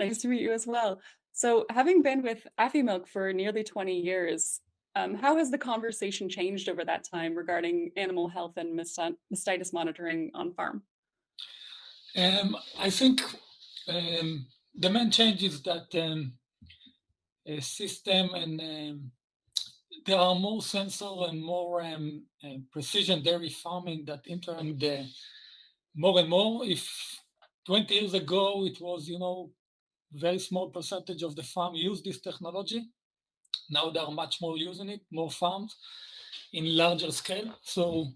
S2: Nice to meet you as well. So, having been with AfiMilk for nearly 20 years, how has the conversation changed over that time regarding animal health and mastitis monitoring on farm?
S5: I think the main change is that a system and there are more sensor and more precision dairy farming that entering the more and more. If 20 years ago it was, very small percentage of the farm use this technology. Now there are much more using it, more farms in larger scale. So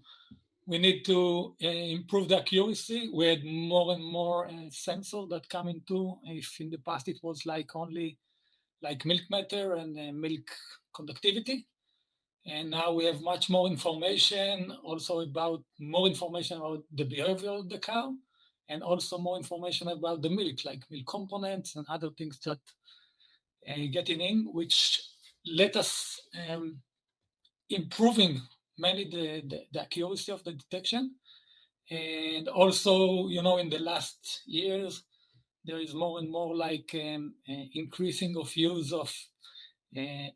S5: we need to improve the accuracy. We had more and more sensors that come into. If in the past it was only milk matter and milk conductivity, and now we have much more information, also more information about the behavior of the cow, and also more information about the milk, like milk components and other things that getting in, which let us improving mainly the accuracy of the detection. And also, in the last years, there is more and more increasing of use of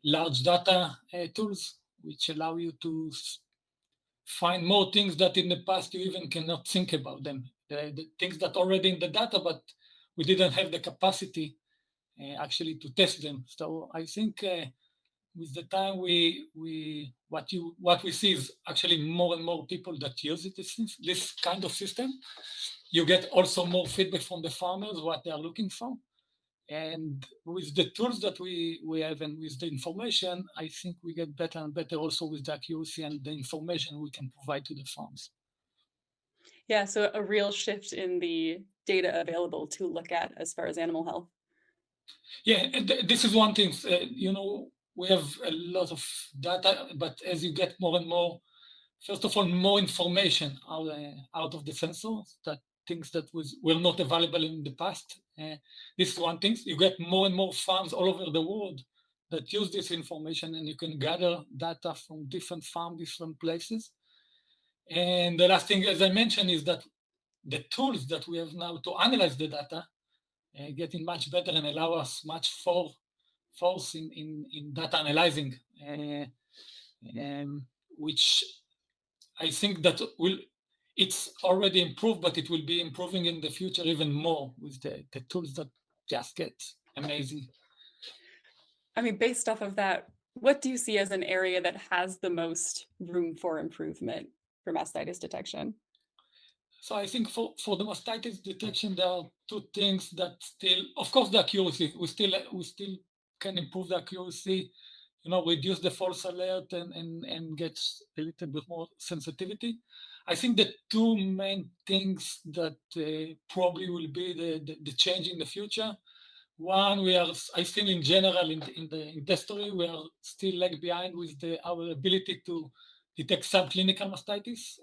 S5: large data tools, which allow you to find more things that in the past you even cannot think about them. The things that already in the data, but we didn't have the capacity actually to test them. So I think with the time what we see is actually more and more people that use it, this kind of system. You get also more feedback from the farmers, what they are looking for. And with the tools that we have and with the information, I think we get better and better also with the accuracy and the information we can provide to the farms.
S2: Yeah, so a real shift in the data available to look at as far as animal health.
S5: Yeah, and this is one thing, we have a lot of data, but as you get more and more, first of all, more information out of the sensors, that things that were not available in the past. This is one thing. You get more and more farms all over the world that use this information, and you can gather data from different farms, different places. And the last thing, as I mentioned, is that the tools that we have now to analyze the data getting much better and allow us much force in data analyzing, which I think that it's already improved, but it will be improving in the future even more with the tools that just get amazing.
S2: I mean, based off of that, what do you see as an area that has the most room for improvement for mastitis detection?
S5: So I think for the mastitis detection, there are two things that still, of course, the accuracy. We still can improve the accuracy, reduce the false alert and get a little bit more sensitivity. I think the two main things that probably will be the change in the future. One, I think in general in the industry, we are still lag behind with our ability to detect subclinical mastitis.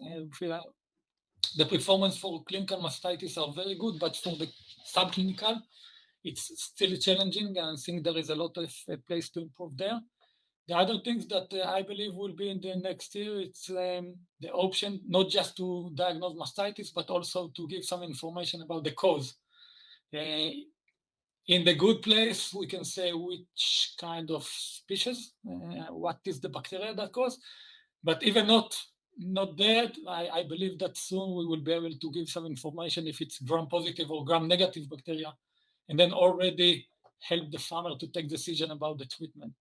S5: The performance for clinical mastitis are very good, but for the subclinical, it's still challenging, and I think there is a lot of place to improve there. The other things that I believe will be in the next year, it's the option not just to diagnose mastitis, but also to give some information about the cause. In the good place, we can say which kind of species, what is the bacteria that cause, but even not there, I believe that soon we will be able to give some information if it's gram-positive or gram-negative bacteria, and then already help the farmer to take decision about the treatment.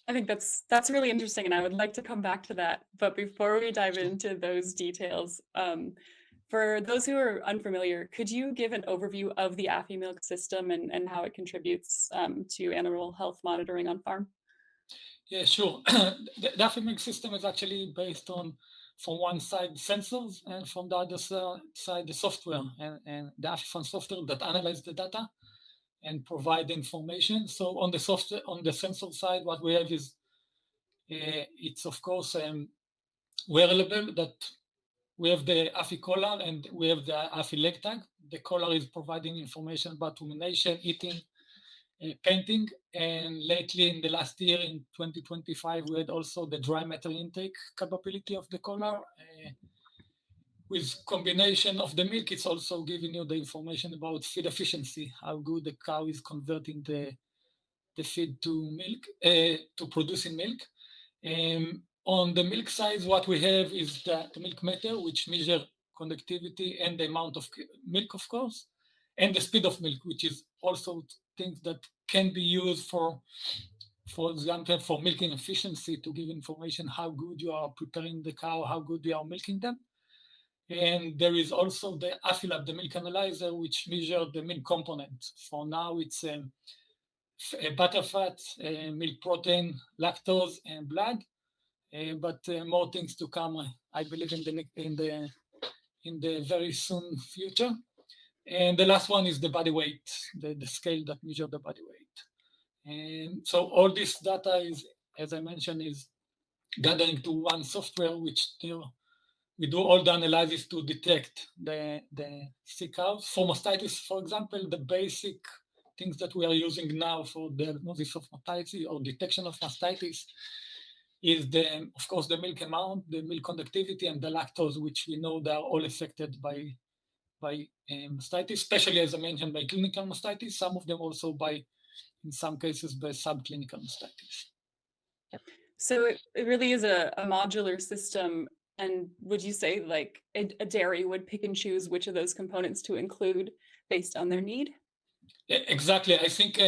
S2: I think that's really interesting, and I would like to come back to that. But before we dive into those details, for those who are unfamiliar, could you give an overview of the AfiMilk system and how it contributes to animal health monitoring on farm?
S5: Yeah, sure. The AfiMilk system is actually based on, from one side, sensors, and from the other side, the software and the AfiFan software that analyze the data. and provide information. So on the sensor side, what we have is it's of course wearable that we have the Afi collar and we have the Afi leg tag. The collar is providing information about rumination, eating, painting, and lately in the last year in 2025 we had also the dry matter intake capability of the collar. With combination of the milk, it's also giving you the information about feed efficiency, how good the cow is converting the feed to milk, to producing milk. On the milk side, what we have is the milk meter, which measure conductivity and the amount of milk, of course, and the speed of milk, which is also things that can be used for example, for milking efficiency, to give information how good you are preparing the cow, how good you are milking them. And there is also the AfiLab, the milk analyzer, which measures the milk component. For now, it's butterfat, milk protein, lactose, and blood. But more things to come, I believe, in the very soon future. And the last one is the body weight, the scale that measures the body weight. And so all this data is, as I mentioned, is gathering to one software, which we do all the analysis to detect the sick cows. For mastitis, for example, the basic things that we are using now for diagnosis of mastitis or detection of mastitis is of course, the milk amount, the milk conductivity, and the lactose, which we know they are all affected by mastitis, especially, as I mentioned, by clinical mastitis. Some of them also in some cases, by subclinical mastitis.
S2: So it really is a modular system. And would you say like a dairy would pick and choose which of those components to include based on their need?
S5: Exactly. I think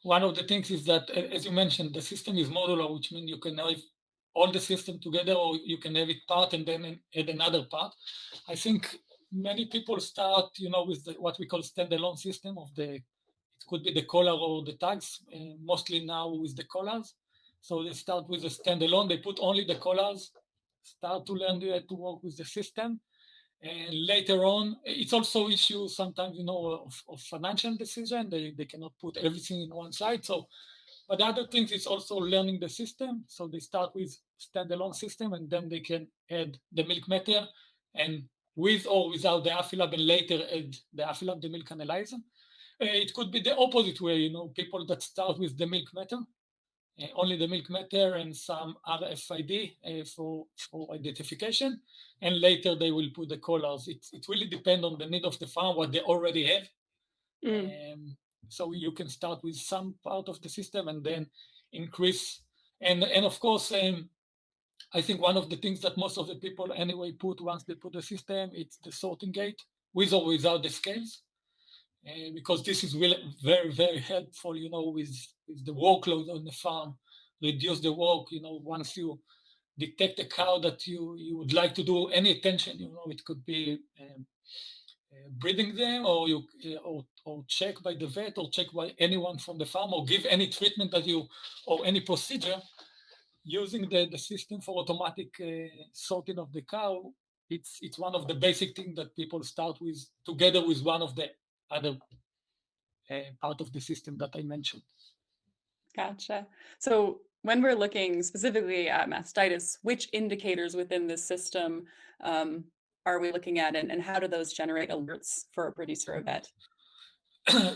S5: one of the things is that, as you mentioned, the system is modular, which means you can have all the system together, or you can have it part and then add another part. I think many people start, with what we call standalone system it could be the collar or the tags, mostly now with the collars. So they start with a standalone, they put only the collars, start to learn to work with the system. And later on, it's also issue sometimes, of financial decision. They cannot put everything in one side. So, but the other things is also learning the system. So they start with standalone system, and then they can add the milk meter, and with or without the AfiLab, and later add the AfiLab, the milk analyzer. It could be the opposite way, people that start with the milk meter, only the milk meter and some RFID for identification, and later they will put the collars. It really depends on the need of the farm, what they already have. So you can start with some part of the system and then increase. And of course, I think one of the things that most of the people anyway put once they put the system, it's the sorting gate, with or without the scales. Because this is really very, very helpful, with the workload on the farm, reduce the work, once you detect a cow that you would like to do any attention, it could be breeding them, or or check by the vet, or check by anyone from the farm, or give any treatment or any procedure, using the system for automatic sorting of the cow. It's one of the basic things that people start with, together with one of the other part of the system that I mentioned.
S2: Gotcha. So when we're looking specifically at mastitis, which indicators within this system are we looking at, and how do those generate alerts for a producer or vet?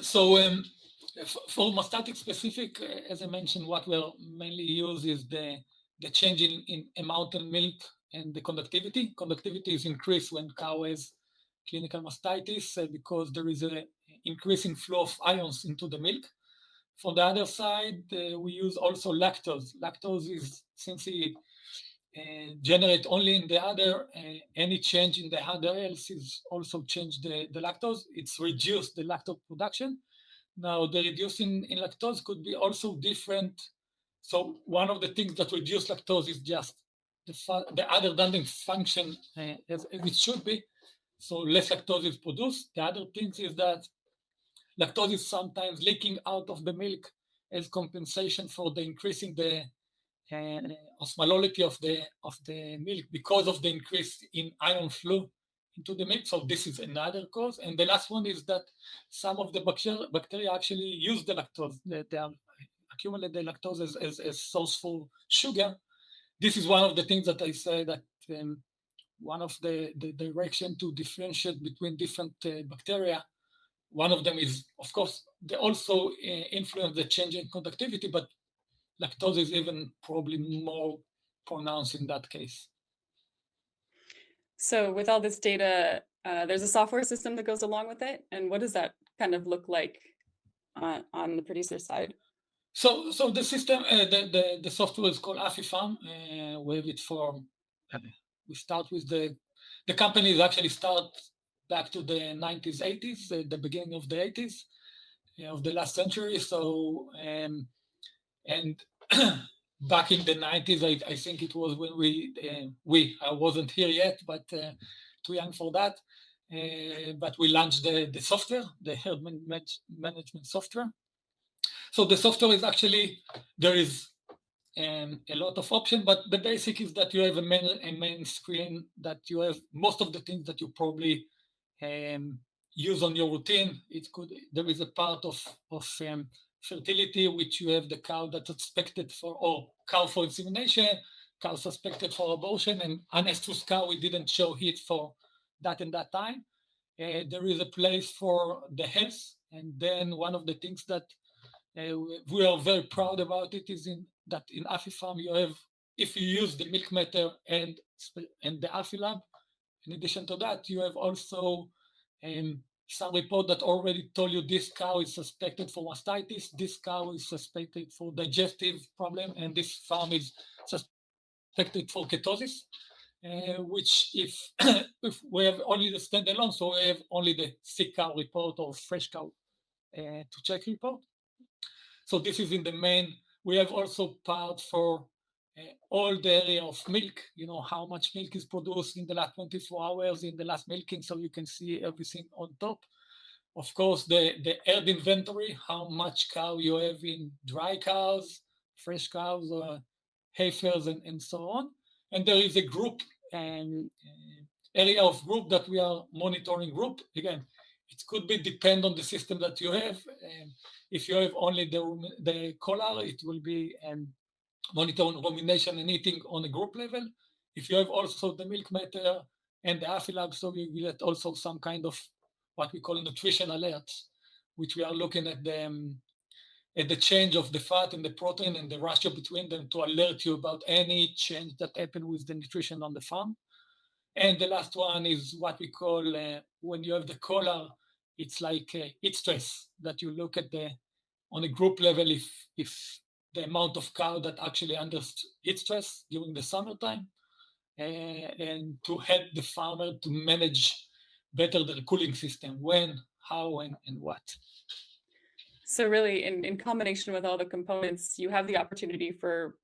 S5: So for mastitis specific, as I mentioned, what we'll mainly use is the change in amount of milk and the conductivity. Conductivity is increased when cow has clinical mastitis because there is an increasing flow of ions into the milk. For the other side, we use also lactose. Lactose is, since it generate only in the udder, any change in the udder else is also change the lactose. It's reduced the lactose production. Now, the reducing in lactose could be also different. So one of the things that reduce lactose is just the udder doesn't function as it should be. So less lactose is produced. The other thing is that lactose is sometimes leaking out of the milk as compensation for the increasing the osmolality of the milk because of the increase in ion flow into the milk. So this is another cause. And the last one is that some of the bacteria actually use the lactose. They accumulate the lactose as source for sugar. This is one of the things that I say that one of the direction to differentiate between different bacteria. One of them is, of course, they also influence the change in conductivity, but lactose is even probably more pronounced in that case.
S2: So with all this data, there's a software system that goes along with it. And what does that kind of look like on the producer side?
S5: So the system, the software is called AfiFarm. We have it for, we start with the companies actually start back to the 90s, 80s, the beginning of the 80s of the last century. So, and back in the 90s, I think it was when I wasn't here yet, but too young for that. But we launched the software, the herd management software. So the software is actually, there is a lot of options, but the basic is that you have a main screen that you have most of the things that you probably use on your routine. There is a part of fertility, which you have the cow that's suspected for, or cow for insemination, cow suspected for abortion, and unestrus cow, we didn't show it for that and that time. There is a place for the health, and then one of the things that we are very proud about it is that in AfiFarm you have, if you use the milk meter and the AfiLab, in addition to that, you have also some report that already told you this cow is suspected for mastitis, this cow is suspected for digestive problem, and this farm is suspected for ketosis, which if we have only the standalone, so we have only the sick cow report or fresh cow to check report. So this is in the main. We have also part for all the area of milk, how much milk is produced in the last 24 hours in the last milking, so you can see everything on top. Of course, the herd inventory, how much cow you have in dry cows, fresh cows, heifers, and so on. And there is a group, area of group that we are monitoring group. Again, it could be depend on the system that you have. If you have only the collar, it will be monitoring rumination and eating on a group level. If you have also the milk meter and the AfiLab, so you get also some kind of what we call nutrition alerts, which we are looking at the change of the fat and the protein and the ratio between them to alert you about any change that happened with the nutrition on the farm. And the last one is what we call, when you have the collar, it's like heat stress, that you look at on a group level if the amount of cow that actually under heat stress during the summertime, and to help the farmer to manage better the cooling system, when, how, and what.
S2: So really, in combination with all the components, you have the opportunity for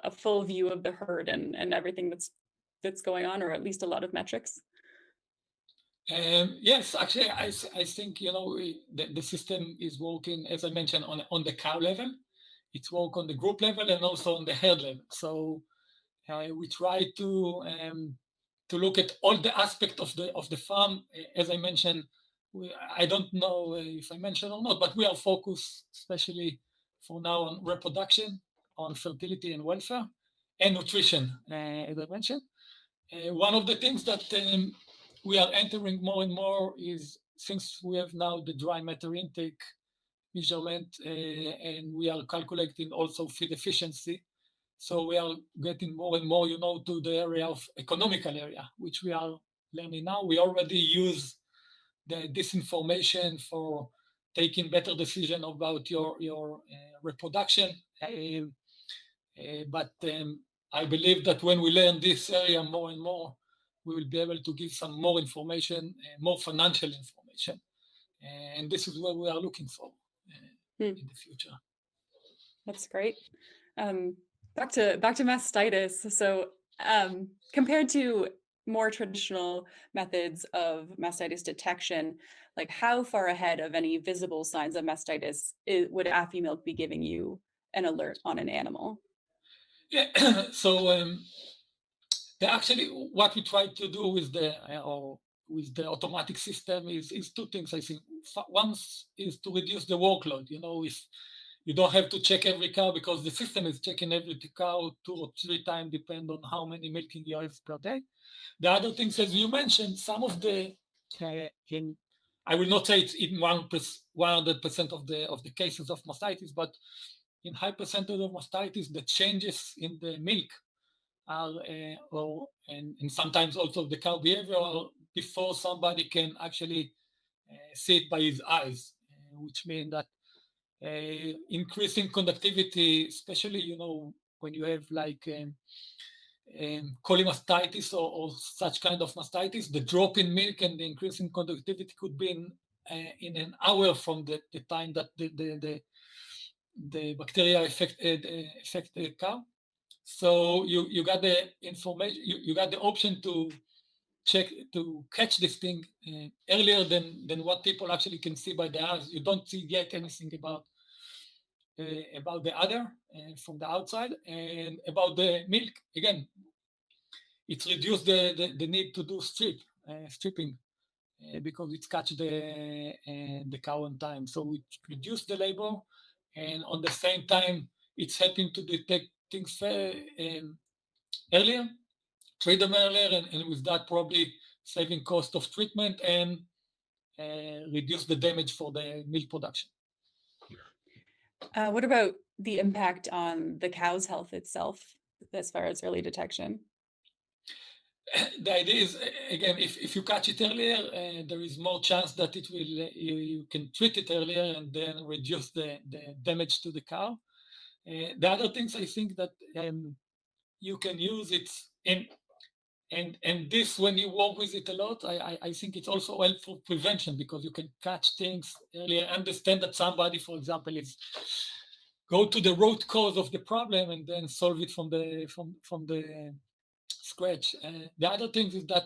S2: a full view of the herd and everything that's going on, or at least a lot of metrics.
S5: Yes, actually, I think the system is working, as I mentioned, on the cow level. It's work on the group level and also on the herd level. So we try to look at all the aspects of the farm. As I mentioned, I don't know if I mentioned or not, but we are focused, especially for now, on reproduction, on fertility and welfare, and nutrition, as I mentioned. One of the things that we are entering more and more is, since we have now the dry matter intake measurement, and we are calculating also feed efficiency. So we are getting more and more, to the area of economical area, which we are learning now. We already use this information for taking better decision about your reproduction. But I believe that when we learn this area more and more, we will be able to give some more information, more financial information. And this is what we are looking for in the future.
S2: That's great. Back to mastitis. So compared to more traditional methods of mastitis detection, like how far ahead of any visible signs of mastitis would AfiMilk be giving you an alert on an animal?
S5: Yeah, so actually what we try to do with with the automatic system is two things, I think. One is to reduce the workload. If you don't have to check every cow because the system is checking every cow 2 or 3 times, depend on how many milking you have per day. The other things, as you mentioned, some of the I will not say it's in 100% of the cases of mastitis, but in high percentage of mastitis, the changes in the milk are, and sometimes also the cow behavior are before somebody can actually see it by his eyes, which means that increasing conductivity, especially when you have like cholecystitis or such kind of mastitis, the drop in milk and the increase in conductivity could be in an hour from the time that the bacteria affect the cow. So you got the information, you got the option to catch this thing earlier than what people actually can see by the eyes. You don't see yet anything about the udder from the outside. And about the milk, again, it's reduced the need to do stripping because it catch the cow on time. So it reduced the labor, and on the same time, it's helping to detect things earlier, treat them earlier, and with that probably saving cost of treatment and reduce the damage for the milk production.
S2: What about the impact on the cow's health itself as far as early detection?
S5: The idea is, again, if you catch it earlier, there is more chance that it will you can treat it earlier and then reduce the damage to the cow. The other things I think that you can use it and this, when you work with it a lot, I think it's also helpful prevention, because you can catch things earlier, understand that somebody, for example, is go to the root cause of the problem and then solve it from the scratch. The other thing is that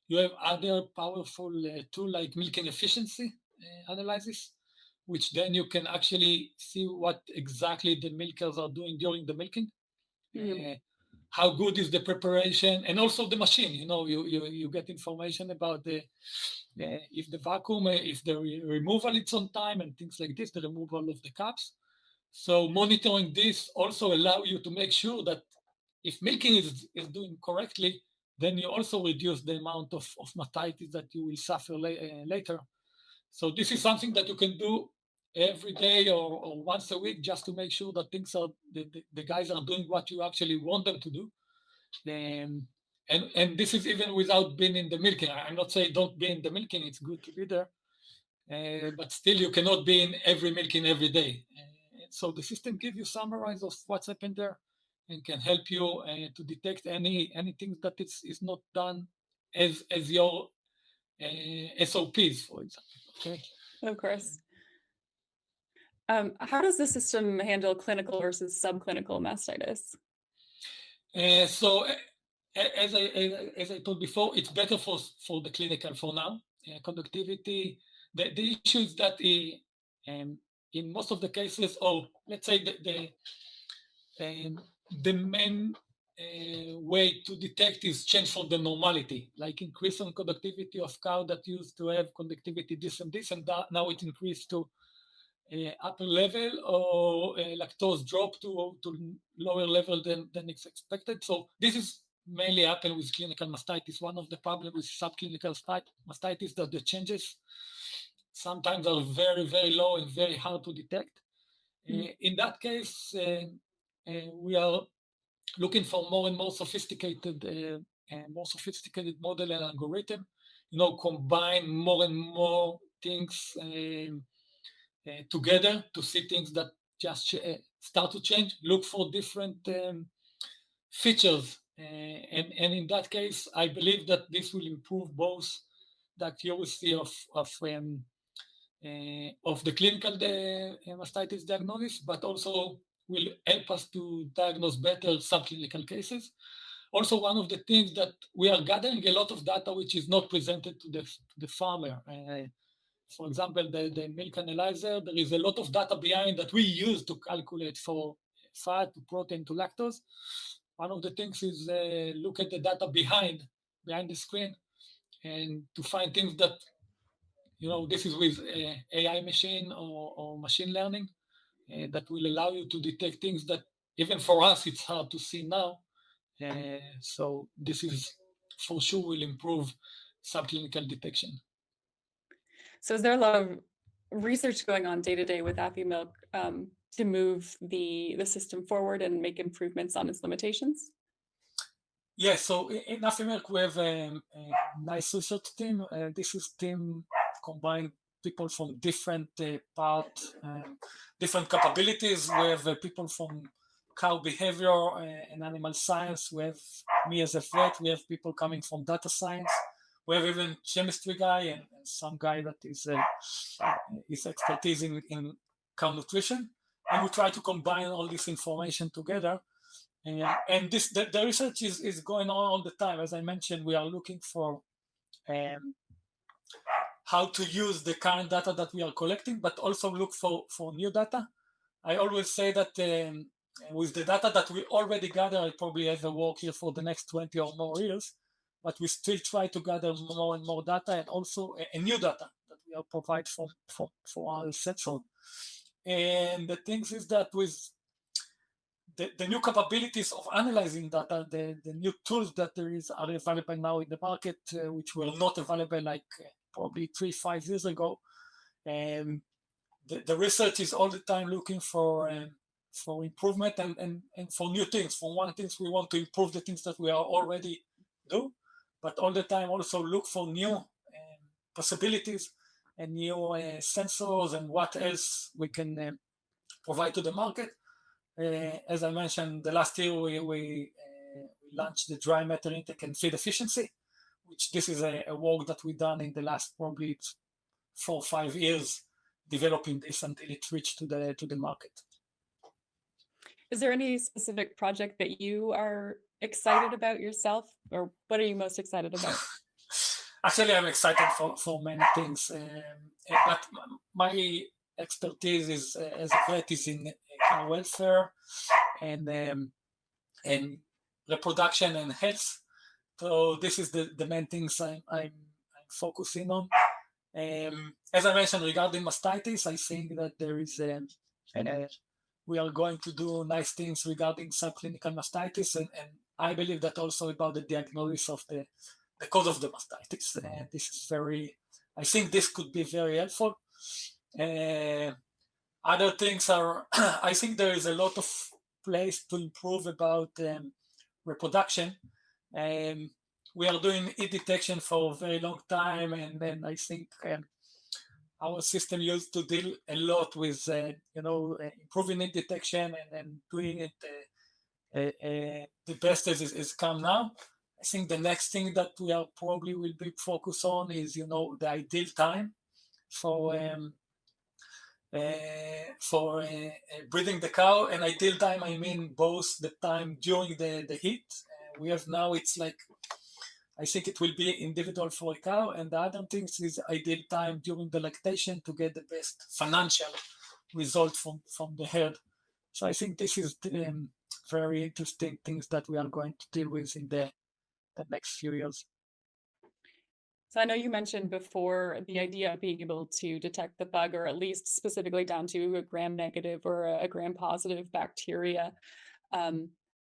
S5: you have other powerful tool like milking efficiency analysis, which then you can actually see what exactly the milkers are doing during the milking. How good is the preparation, and also the machine. You get information about if the vacuum, if the removal it's on time, and things like this, the removal of the caps. So monitoring this also allow you to make sure that if milking is doing correctly, then you also reduce the amount of mastitis that you will suffer later. So this is something that you can do every day or once a week, just to make sure that things are the guys are doing what you actually want them to do. And this is even without being in the milking. I'm not saying don't be in the milking, it's good to be there, but still you cannot be in every milking every day. So the system gives you summarize of what's happened there and can help you to detect anything that is not done as your SOPs, for example. Okay.
S2: Of course. How does the system handle clinical versus subclinical mastitis?
S5: So as I told before, it's better for the clinical for now. Conductivity. The issue is that in most of the cases, or let's say the main way to detect is change from the normality, like increase on conductivity of cow that used to have conductivity this and this, and that now it increased to upper level, or lactose drop to lower level than it's expected. So this is mainly happen with clinical mastitis. One of the problems with subclinical mastitis that the changes sometimes are very, very low and very hard to detect. In that case, we are looking for more and more sophisticated model and algorithm, combine more and more things together to see things that just start to change, look for different features. And in that case, I believe that this will improve both the accuracy of the clinical mastitis diagnosis, but also will help us to diagnose better subclinical cases. Also, one of the things that we are gathering a lot of data which is not presented to the farmer. For example, the milk analyzer, there is a lot of data behind that we use to calculate for fat, to protein, to lactose. One of the things is look at the data behind the screen and to find things that, this is with AI machine or machine learning that will allow you to detect things that even for us it's hard to see now. So this is for sure will improve subclinical detection.
S2: So is there a lot of research going on day to day with AfiMilk to move the system forward and make improvements on its limitations?
S5: Yeah, so in AfiMilk we have a nice research team. This is team combined people from different parts, different capabilities. We have people from cow behavior and animal science. We have me as a vet. We have people coming from data science. We have even chemistry guy and some guy that is his expertise in cow nutrition. And we try to combine all this information together. And the research is going on all the time. As I mentioned, we are looking for how to use the current data that we are collecting, but also look for new data. I always say that with the data that we already gather, I probably have a work here for the next 20 or more years, but we still try to gather more and more data, and also a new data that we are provide for our sensor. And the thing is that with the new capabilities of analyzing data, the new tools that are available now in the market, which were not available like probably 3-5 years ago, and the research is all the time looking for improvement and for new things. For one thing, we want to improve the things that we are already do, but all the time also look for new possibilities and new sensors and what else we can provide to the market. As I mentioned, the last year we launched the dry matter intake and feed efficiency, which this is a work that we've done in the last probably 4 or 5 years, developing this until it reached to the market.
S2: Is there any specific project that you are excited about yourself, or what are you most excited about?
S5: Actually, I'm excited for many things, but my expertise is as a vet is in cow welfare and reproduction and health. So this is the main things I'm focusing on. As I mentioned regarding mastitis, I think that there is we are going to do nice things regarding subclinical mastitis, and I believe that also about the diagnosis of the cause of the mastitis. This is I think this could be very helpful. Other things are, I think there is a lot of place to improve about reproduction. We are doing e-detection for a very long time, and then I think our system used to deal a lot with improving e-detection and doing it the best as it's come now. I think the next thing that we are probably will be focused on is the ideal time for breeding the cow. And ideal time, I mean both the time during the heat. We have now, it's like, I think it will be individual for a cow, and the other things is ideal time during the lactation to get the best financial result from the herd. So I think this is very interesting things that we are going to deal with in the next few years.
S2: So I know you mentioned before the idea of being able to detect the bug, or at least specifically down to a gram-negative or a gram-positive bacteria.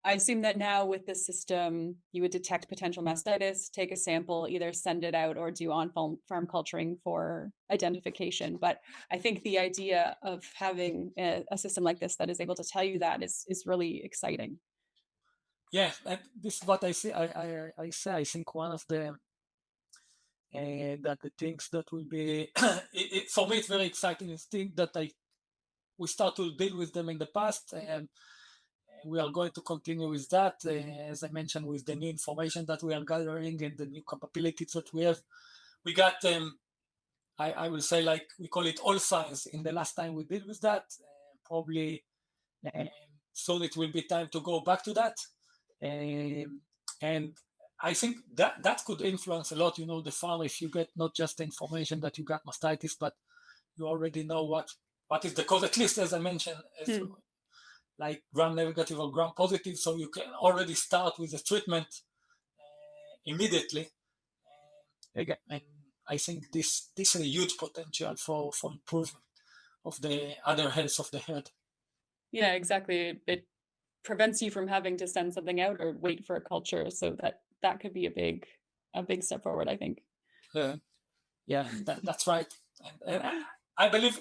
S2: I assume that now with the system, you would detect potential mastitis, take a sample, either send it out or do on-farm culturing for identification. But I think the idea of having a system like this that is able to tell you that is really exciting.
S5: Yeah, this is what I see. I think one of the that the things that will be for me it's very exciting is things that we start to deal with them in the past, and we are going to continue with that. As I mentioned, with the new information that we are gathering and the new capabilities that we have, we got I will say, like, we call it all science in the last time we did with that. Probably soon it will be time to go back to that, and I think that could influence a lot, the farm, if you get not just the information that you got mastitis, but you already know what is the cause, at least as I mentioned, like gram-negative or gram-positive, so you can already start with the treatment immediately. again, and I think this is a huge potential for improvement of the other health of the herd.
S2: Yeah, exactly. It prevents you from having to send something out or wait for a culture. So that could be a big step forward, I think.
S5: Yeah, that's right. And I believe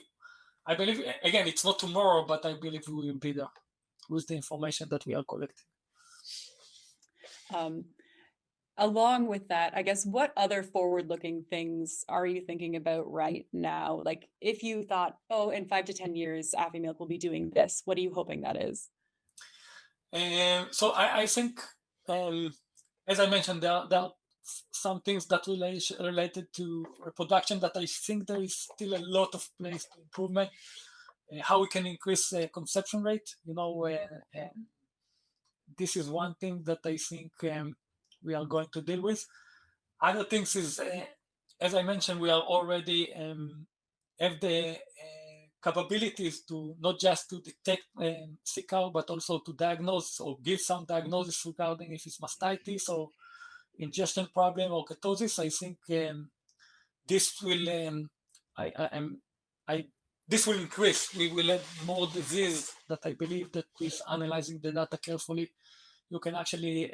S5: again, it's not tomorrow, but I believe we will be there with the information that we are collecting.
S2: Along with that, I guess, what other forward-looking things are you thinking about right now? Like, if you thought, oh, in 5 to 10 years, AfiMilk will be doing this, what are you hoping that is?
S5: So I think, as I mentioned, there are some things that related to reproduction that I think there is still a lot of place to improvement. How we can increase conception rate, this is one thing that I think we are going to deal with. Other things is, as I mentioned, we are already have the capabilities to not just to detect sick cow, but also to diagnose or give some diagnosis regarding if it's mastitis or ingestion problem or ketosis. I think this will this will increase. We will have more disease that I believe that with analyzing the data carefully, you can actually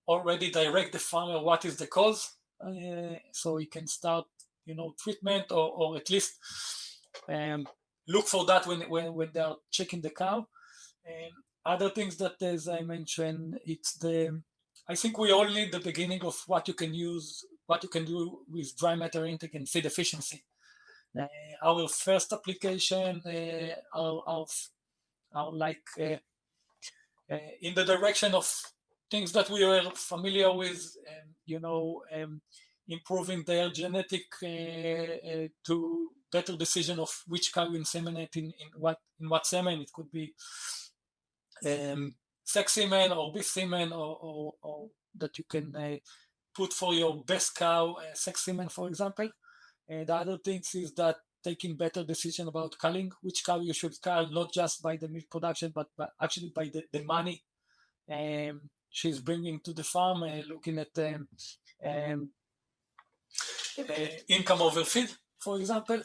S5: already direct the farmer what is the cause, so he can start, treatment or at least look for that when they are checking the cow. Other things that, as I mentioned, I think we all need the beginning of what you can do with dry matter intake and feed efficiency. Our first application are like in the direction of things that we are familiar with, improving their genetic to better decision of which cow inseminate in what semen. It could be sex semen or beef semen, or that you can put for your best cow sex semen, for example. And the other things is that taking better decision about culling, which cow you should cull, not just by the milk production, but actually by the money she's bringing to the farm, looking at income over feed, for example.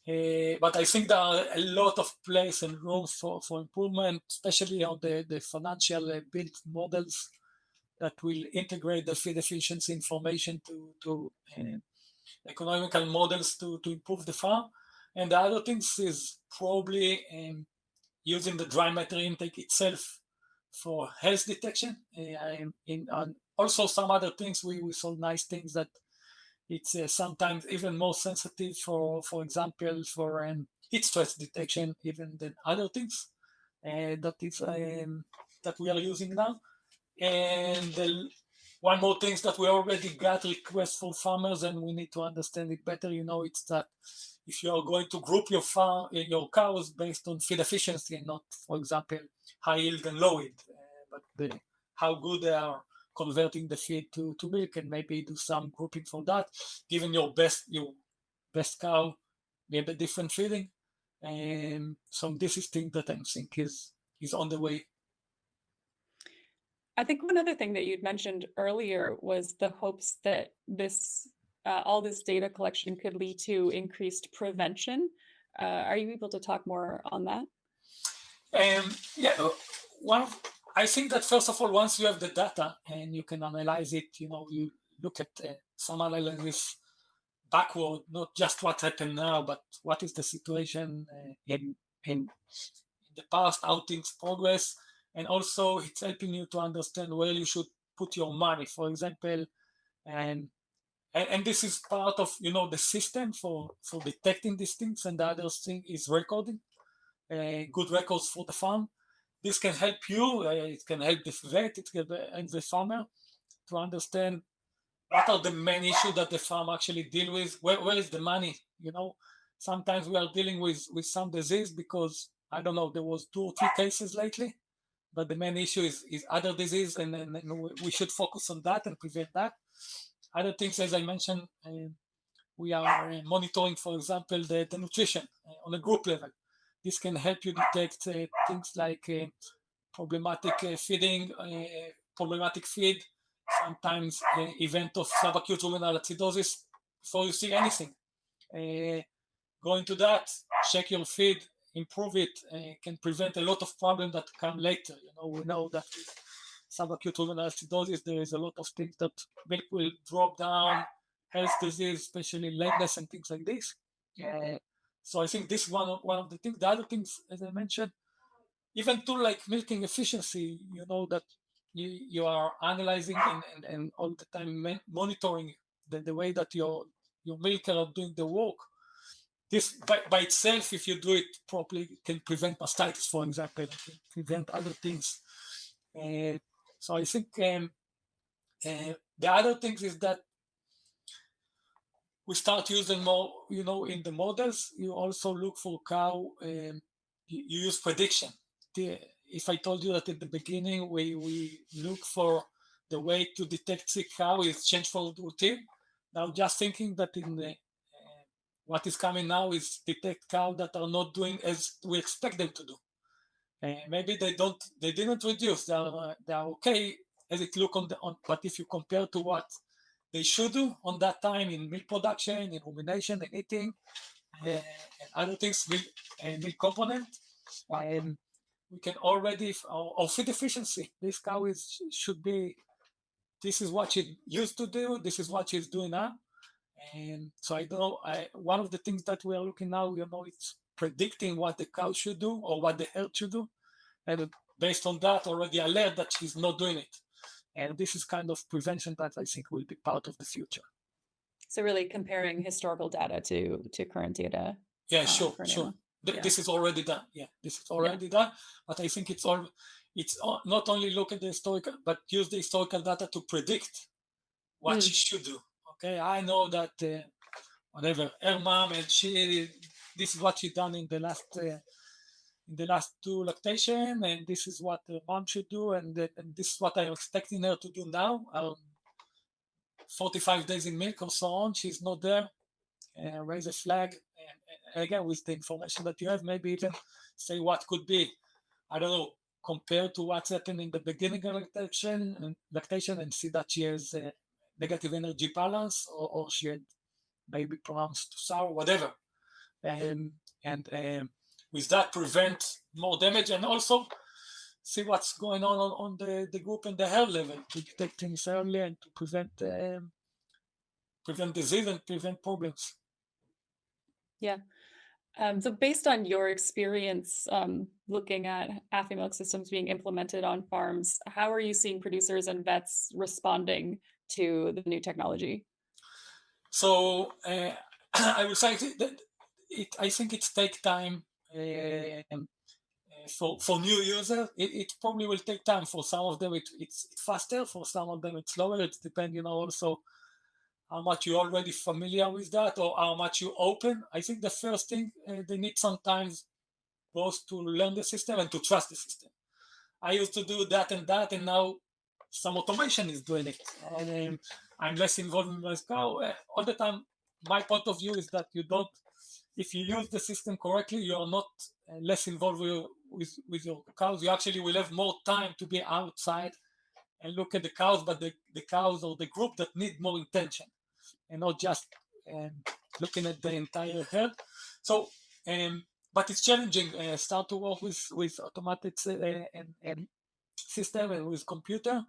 S5: But I think there are a lot of place and room for improvement, especially on the financial built models that will integrate the feed efficiency information to economical models to improve the farm. And the other things is probably using the dry matter intake itself for health detection. And also some other things, we saw nice things that it's sometimes even more sensitive for example, for heat stress detection even than other things that we are using now. And one more thing is that we already got requests from farmers, and we need to understand it better. It's that if you are going to group your cows based on feed efficiency and not, for example, high yield and low yield, but how good they are converting the feed to milk, and maybe do some grouping for that, given your best cow, maybe different feeding. And so this is thing that I think is on the way.
S2: I think one other thing that you'd mentioned earlier was the hopes that this all this data collection could lead to increased prevention. Are you able to talk more on that?
S5: Yeah, I think that first of all, once you have the data and you can analyze it, you look at some analysis backward, not just what happened now, but what is the situation in the past, how things progress. And also it's helping you to understand where you should put your money, for example. And this is part of, the system for detecting these things. And the other thing is recording, good records for the farm. This can help you, it can help the vet, it can help the farmer to understand what are the main issues that the farm actually deal with, where is the money. Sometimes we are dealing with some disease because, I don't know, there was 2 or 3 cases lately, but the main issue is other disease, and we should focus on that and prevent that. Other things, as I mentioned, we are monitoring, for example, the nutrition on a group level. This can help you detect things like problematic feeding, problematic feed, sometimes event of subacute ruminal acidosis before you see anything. Go into that, check your feed, improve it, can prevent a lot of problems that come later. We know that with subacute ruminal acidosis, there is a lot of things that milk will drop down, health disease, especially lameness and things like this. So I think this is one of the things. The other things, as I mentioned, even to like milking efficiency, that you are analyzing and all the time monitoring the way that your milker are doing the work. This by itself, if you do it properly, can prevent mastitis, for example, can prevent other things. So I think the other things is that we start using more, in the models. You also look for cow, you use prediction. If I told you that in the beginning we look for the way to detect sick cow is change fold routine. Now just thinking that in the what is coming now is detect cow that are not doing as we expect them to do. Maybe they didn't reduce. They are okay as it look but if you compare to what they should do on that time in milk production, in rumination, and eating, and other things, milk component, we can already, or feed efficiency. This cow should be, this is what she used to do, this is what she's doing now. And so I know one of the things that we are looking now, it's predicting what the cow should do or what the herd should do. And based on that, already alert that she's not doing it. And this is kind of prevention that I think will be part of the future.
S2: So really comparing historical data to current data.
S5: Yeah, sure. This is already done. Yeah, this is already done. But I think it's not only look at the historical, but use the historical data to predict what she should do. Okay, I know that her mom, and this is what she done in the last two lactation, and this is what the mom should do, and this is what I'm expecting her to do now. 45 days in milk or so on, she's not there. Raise a flag, and again with the information that you have, maybe even say what could be, I don't know, compared to what's happened in the beginning of lactation, and see that she has negative energy balance, or she had maybe pronounced sour, whatever, and with that prevent more damage, and also see what's going on the group and the herd level to detect things early and to prevent disease and prevent problems.
S2: Yeah. So based on your experience looking at AfiMilk systems being implemented on farms, how are you seeing producers and vets responding to the new technology?
S5: So I would say that I think it takes time for new users. It probably will take time. For some of them it's faster, for some of them it's slower. It depends, also how much you're already familiar with that or how much you open. I think the first thing they need sometimes both to learn the system and to trust the system. I used to do that, and now some automation is doing it. And I'm less involved in my cow. All the time, my point of view is that if you use the system correctly, you're not less involved with your cows. You actually will have more time to be outside and look at the cows, but the cows or the group that need more intention, and not just looking at the entire herd. So, but it's challenging. Start to work with automated and system and with computer.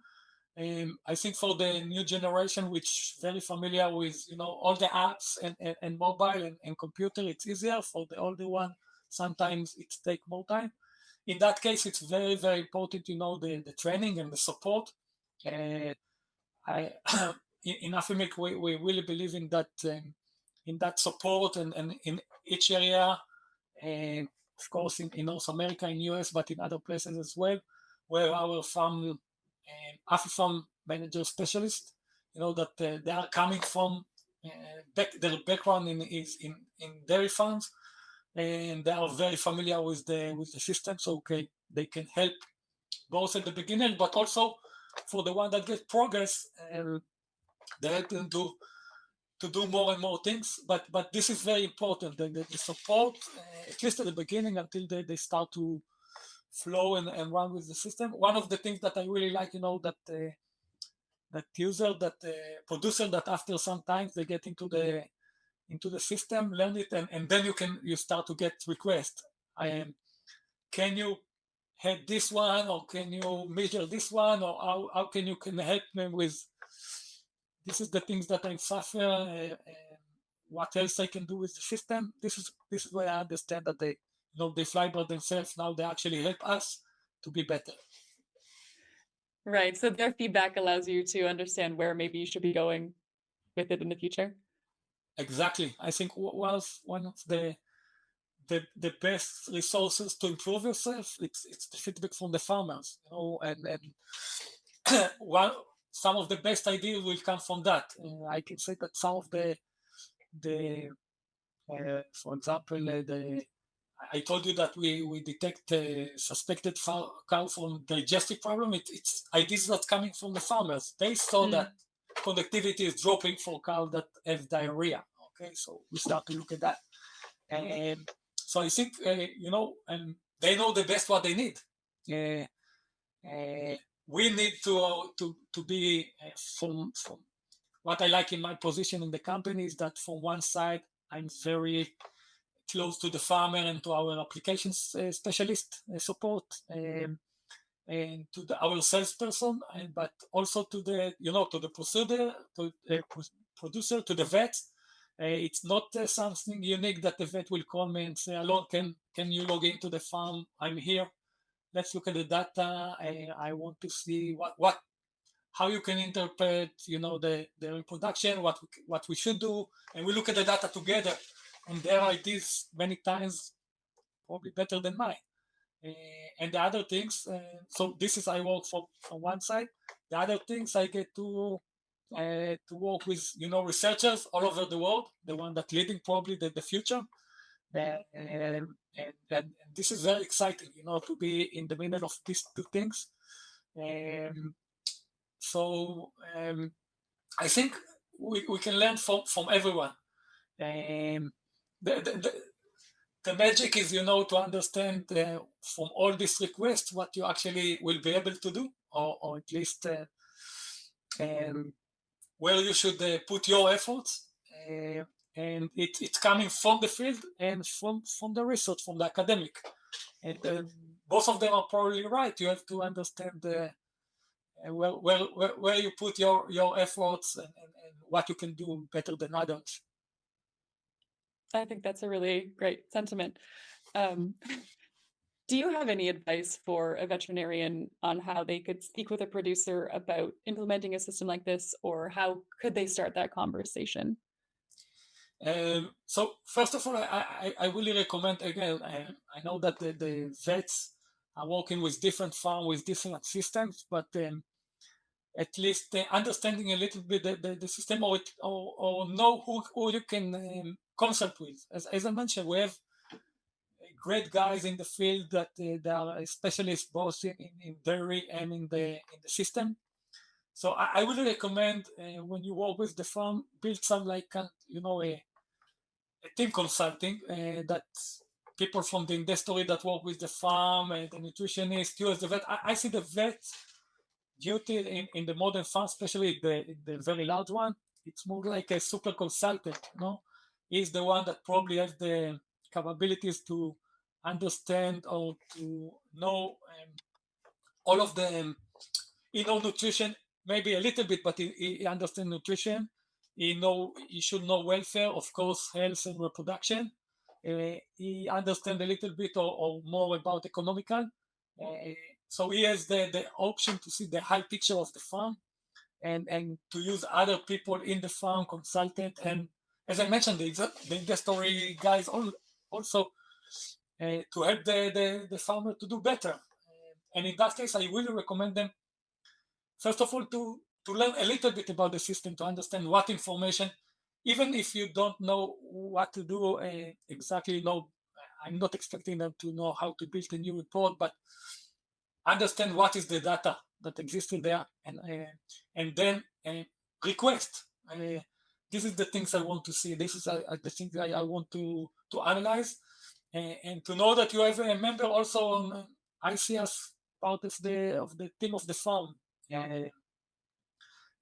S5: I think for the new generation, which very familiar with all the apps and mobile and computer, it's easier. For the older one, sometimes it takes more time. In that case, it's very, very important the training and the support. In AfiMilk, we really believe in that support and in each area, and of course in North America, in US, but in other places as well, where our farm AfiFarm manager specialists, that they are coming from their background is in dairy farms, and they are very familiar with the system, so they can help both at the beginning, but also for the one that get progress, they help them to do more and more things. But this is very important, the support, at least at the beginning, until they start to flow and run with the system. One of the things that I really like, that user, that producer, that after some time they get into the system, learn it, and then you start to get requests. Can you have this one, or can you measure this one, or how can you help me with this is the things that I suffer, what else I can do with the system. This is where I understand that they fly by themselves. Now they actually help us to be better.
S2: Right. So their feedback allows you to understand where maybe you should be going with it in the future.
S5: Exactly. I think one of the best resources to improve yourself, it's the feedback from the farmers, and some of the best ideas will come from that. I can say that some of the for example, I told you that we detect suspected cow from digestive problem. It's ideas that's coming from the farmers. They saw that conductivity is dropping for cows that have diarrhea. Okay, so we start to look at that, and so I think and they know the best what they need. We need to be from what I like in my position in the company is that from one side I'm very close to the farmer and to our applications specialist support, and to our salesperson, but also to the to the producer, to the vet. It's not something unique that the vet will call me and say, "Alon, can you log into the farm? I'm here. Let's look at the data. I want to see how you can interpret, the reproduction, what we should do," and we look at the data together. And their ideas many times probably better than mine. And the other things, so this is I work from one side. The other things I get to work with, researchers all over the world, the one that leading probably the future. And this is very exciting, to be in the middle of these two things. So I think we can learn from everyone. The magic is, to understand from all these requests what you actually will be able to do, or at least where you should put your efforts. And it's coming from the field and from the research, from the academic. And both of them are probably right. You have to understand where you put your efforts and what you can do better than others.
S2: I think that's a really great sentiment. Do you have any advice for a veterinarian on how they could speak with a producer about implementing a system like this, or how could they start that conversation?
S5: So first of all, I really recommend, again, I know that the vets are working with different farms, with different systems, but at least understanding a little bit the system, or know who you can consult with. As I mentioned, we have great guys in the field that they are specialists both in dairy and in the system. So I would recommend when you work with the farm, build some a team consulting that people from the industry that work with the farm, the nutritionist, you as the vet. I see the vet duty in the modern farm, especially the very large one, it's more like a super consultant. He's the one that probably has the capabilities to understand or to know all of the nutrition, maybe a little bit, but he understands nutrition. He should know welfare, of course, health and reproduction. He understands a little bit or more about economical. So he has the option to see the high picture of the farm and to use other people in the farm, consultant, and as I mentioned, the industry guys also to help the farmer to do better. And in that case, I really recommend them, first of all, to learn a little bit about the system, to understand what information, even if you don't know what to do exactly. I'm not expecting them to know how to build a new report, but understand what is the data that exists in there, and then request. This is the things I want to see. This is the things I want to analyze, and to know that you have a member also on I see as part of the team of the farm.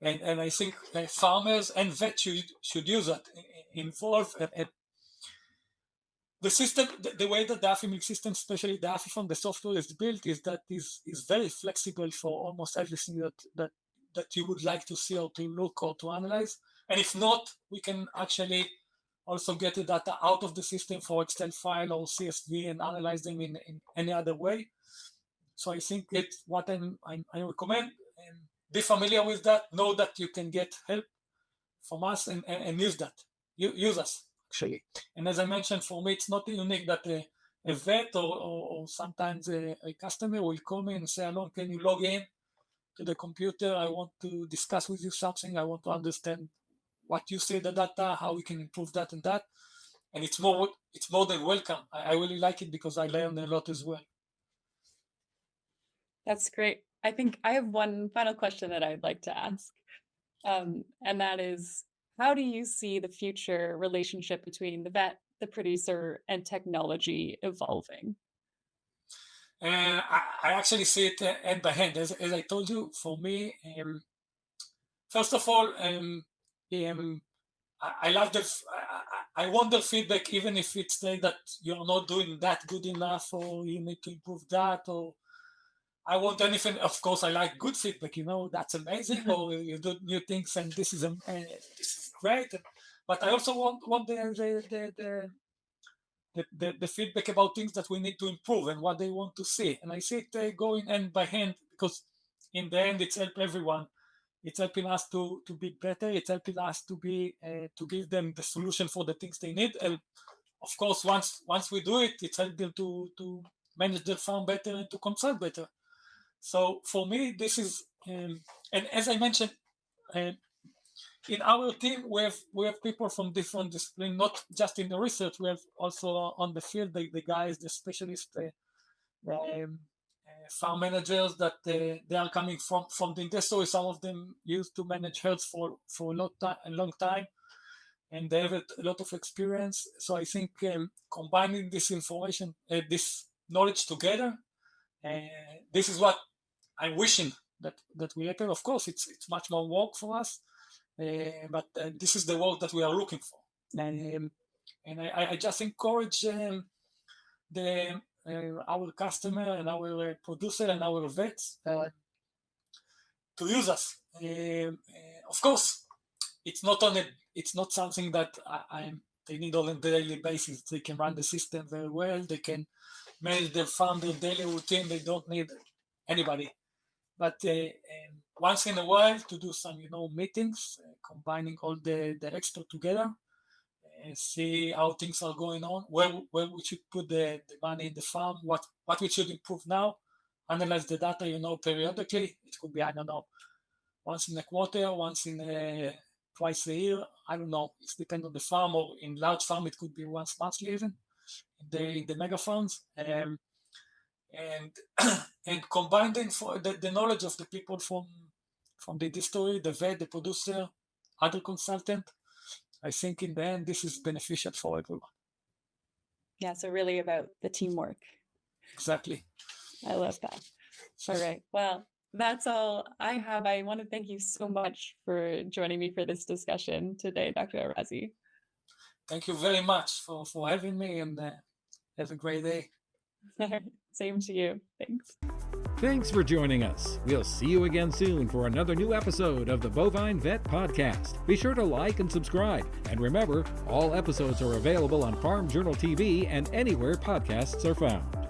S5: And I think farmers and vets should use that, involve the system. The way that the AfiMilk system, especially the AfiFarm, the software is built, is that is very flexible for almost everything that you would like to see or to look or to analyze. And if not, we can actually also get the data out of the system for Excel file or CSV and analyze them in any other way. So I think it's what I recommend. And be familiar with that. Know that you can get help from us and use that. Use us, actually. And as I mentioned, for me, it's not unique that a vet or sometimes a customer will call me and say, "Alon, can you log in to the computer? I want to discuss with you something. I want to understand what you see the data, how we can improve that and that." And it's more than welcome. I really like it because I learn a lot as well.
S2: That's great. I think I have one final question that I'd like to ask. And that is, how do you see the future relationship between the vet, the producer, and technology evolving?
S5: I actually see it hand by hand. As I told you, for me, first of all, I love I want the feedback, even if it's saying that you're not doing that good enough, or you need to improve that, or I want anything. Of course, I like good feedback. That's amazing, or you do new things, and this is great. But I also want the feedback about things that we need to improve and what they want to see. And I see it going hand by hand, because in the end, it's helping everyone. It's helping us to be better. It's helping us to give them the solution for the things they need. And of course, once we do it, it's helping them to manage their farm better and to consult better. So for me, this is, and as I mentioned, in our team, we have people from different disciplines, not just in the research. We have also on the field the guys, the specialists, farm managers that they are coming from the industry. Some of them used to manage herds for a long time, and they have a lot of experience. So I think combining this information, this knowledge together, this is what I'm wishing that will happen. Of course, it's much more work for us, but this is the work that we are looking for. And I just encourage our customer and our producer and our vets to use us. Of course, it's not something that they need on a daily basis. They can run the system very well. They can manage their farm, their daily routine. They don't need anybody. But once in a while, to do some, meetings, combining all the experts together, see how things are going on, where we should put the money in the farm, what we should improve now, analyze the data, periodically. It could be, I don't know, once in a quarter, twice a year. I don't know. It depends on the farm, or in large farm, it could be once monthly even, in the mega farms. And combine them for the knowledge of the people from the industry, the vet, the producer, other consultant. I think in the end, this is beneficial for everyone.
S2: Yeah, so really about the teamwork.
S5: Exactly.
S2: I love that. All right. Well, that's all I have. I want to thank you so much for joining me for this discussion today, Dr. Arazi.
S5: Thank you very much for having me, and have a great day.
S2: Same to you. Thanks.
S1: Thanks for joining us. We'll see you again soon for another new episode of the Bovine Vet Podcast. Be sure to like and subscribe. And remember, all episodes are available on Farm Journal TV and anywhere podcasts are found.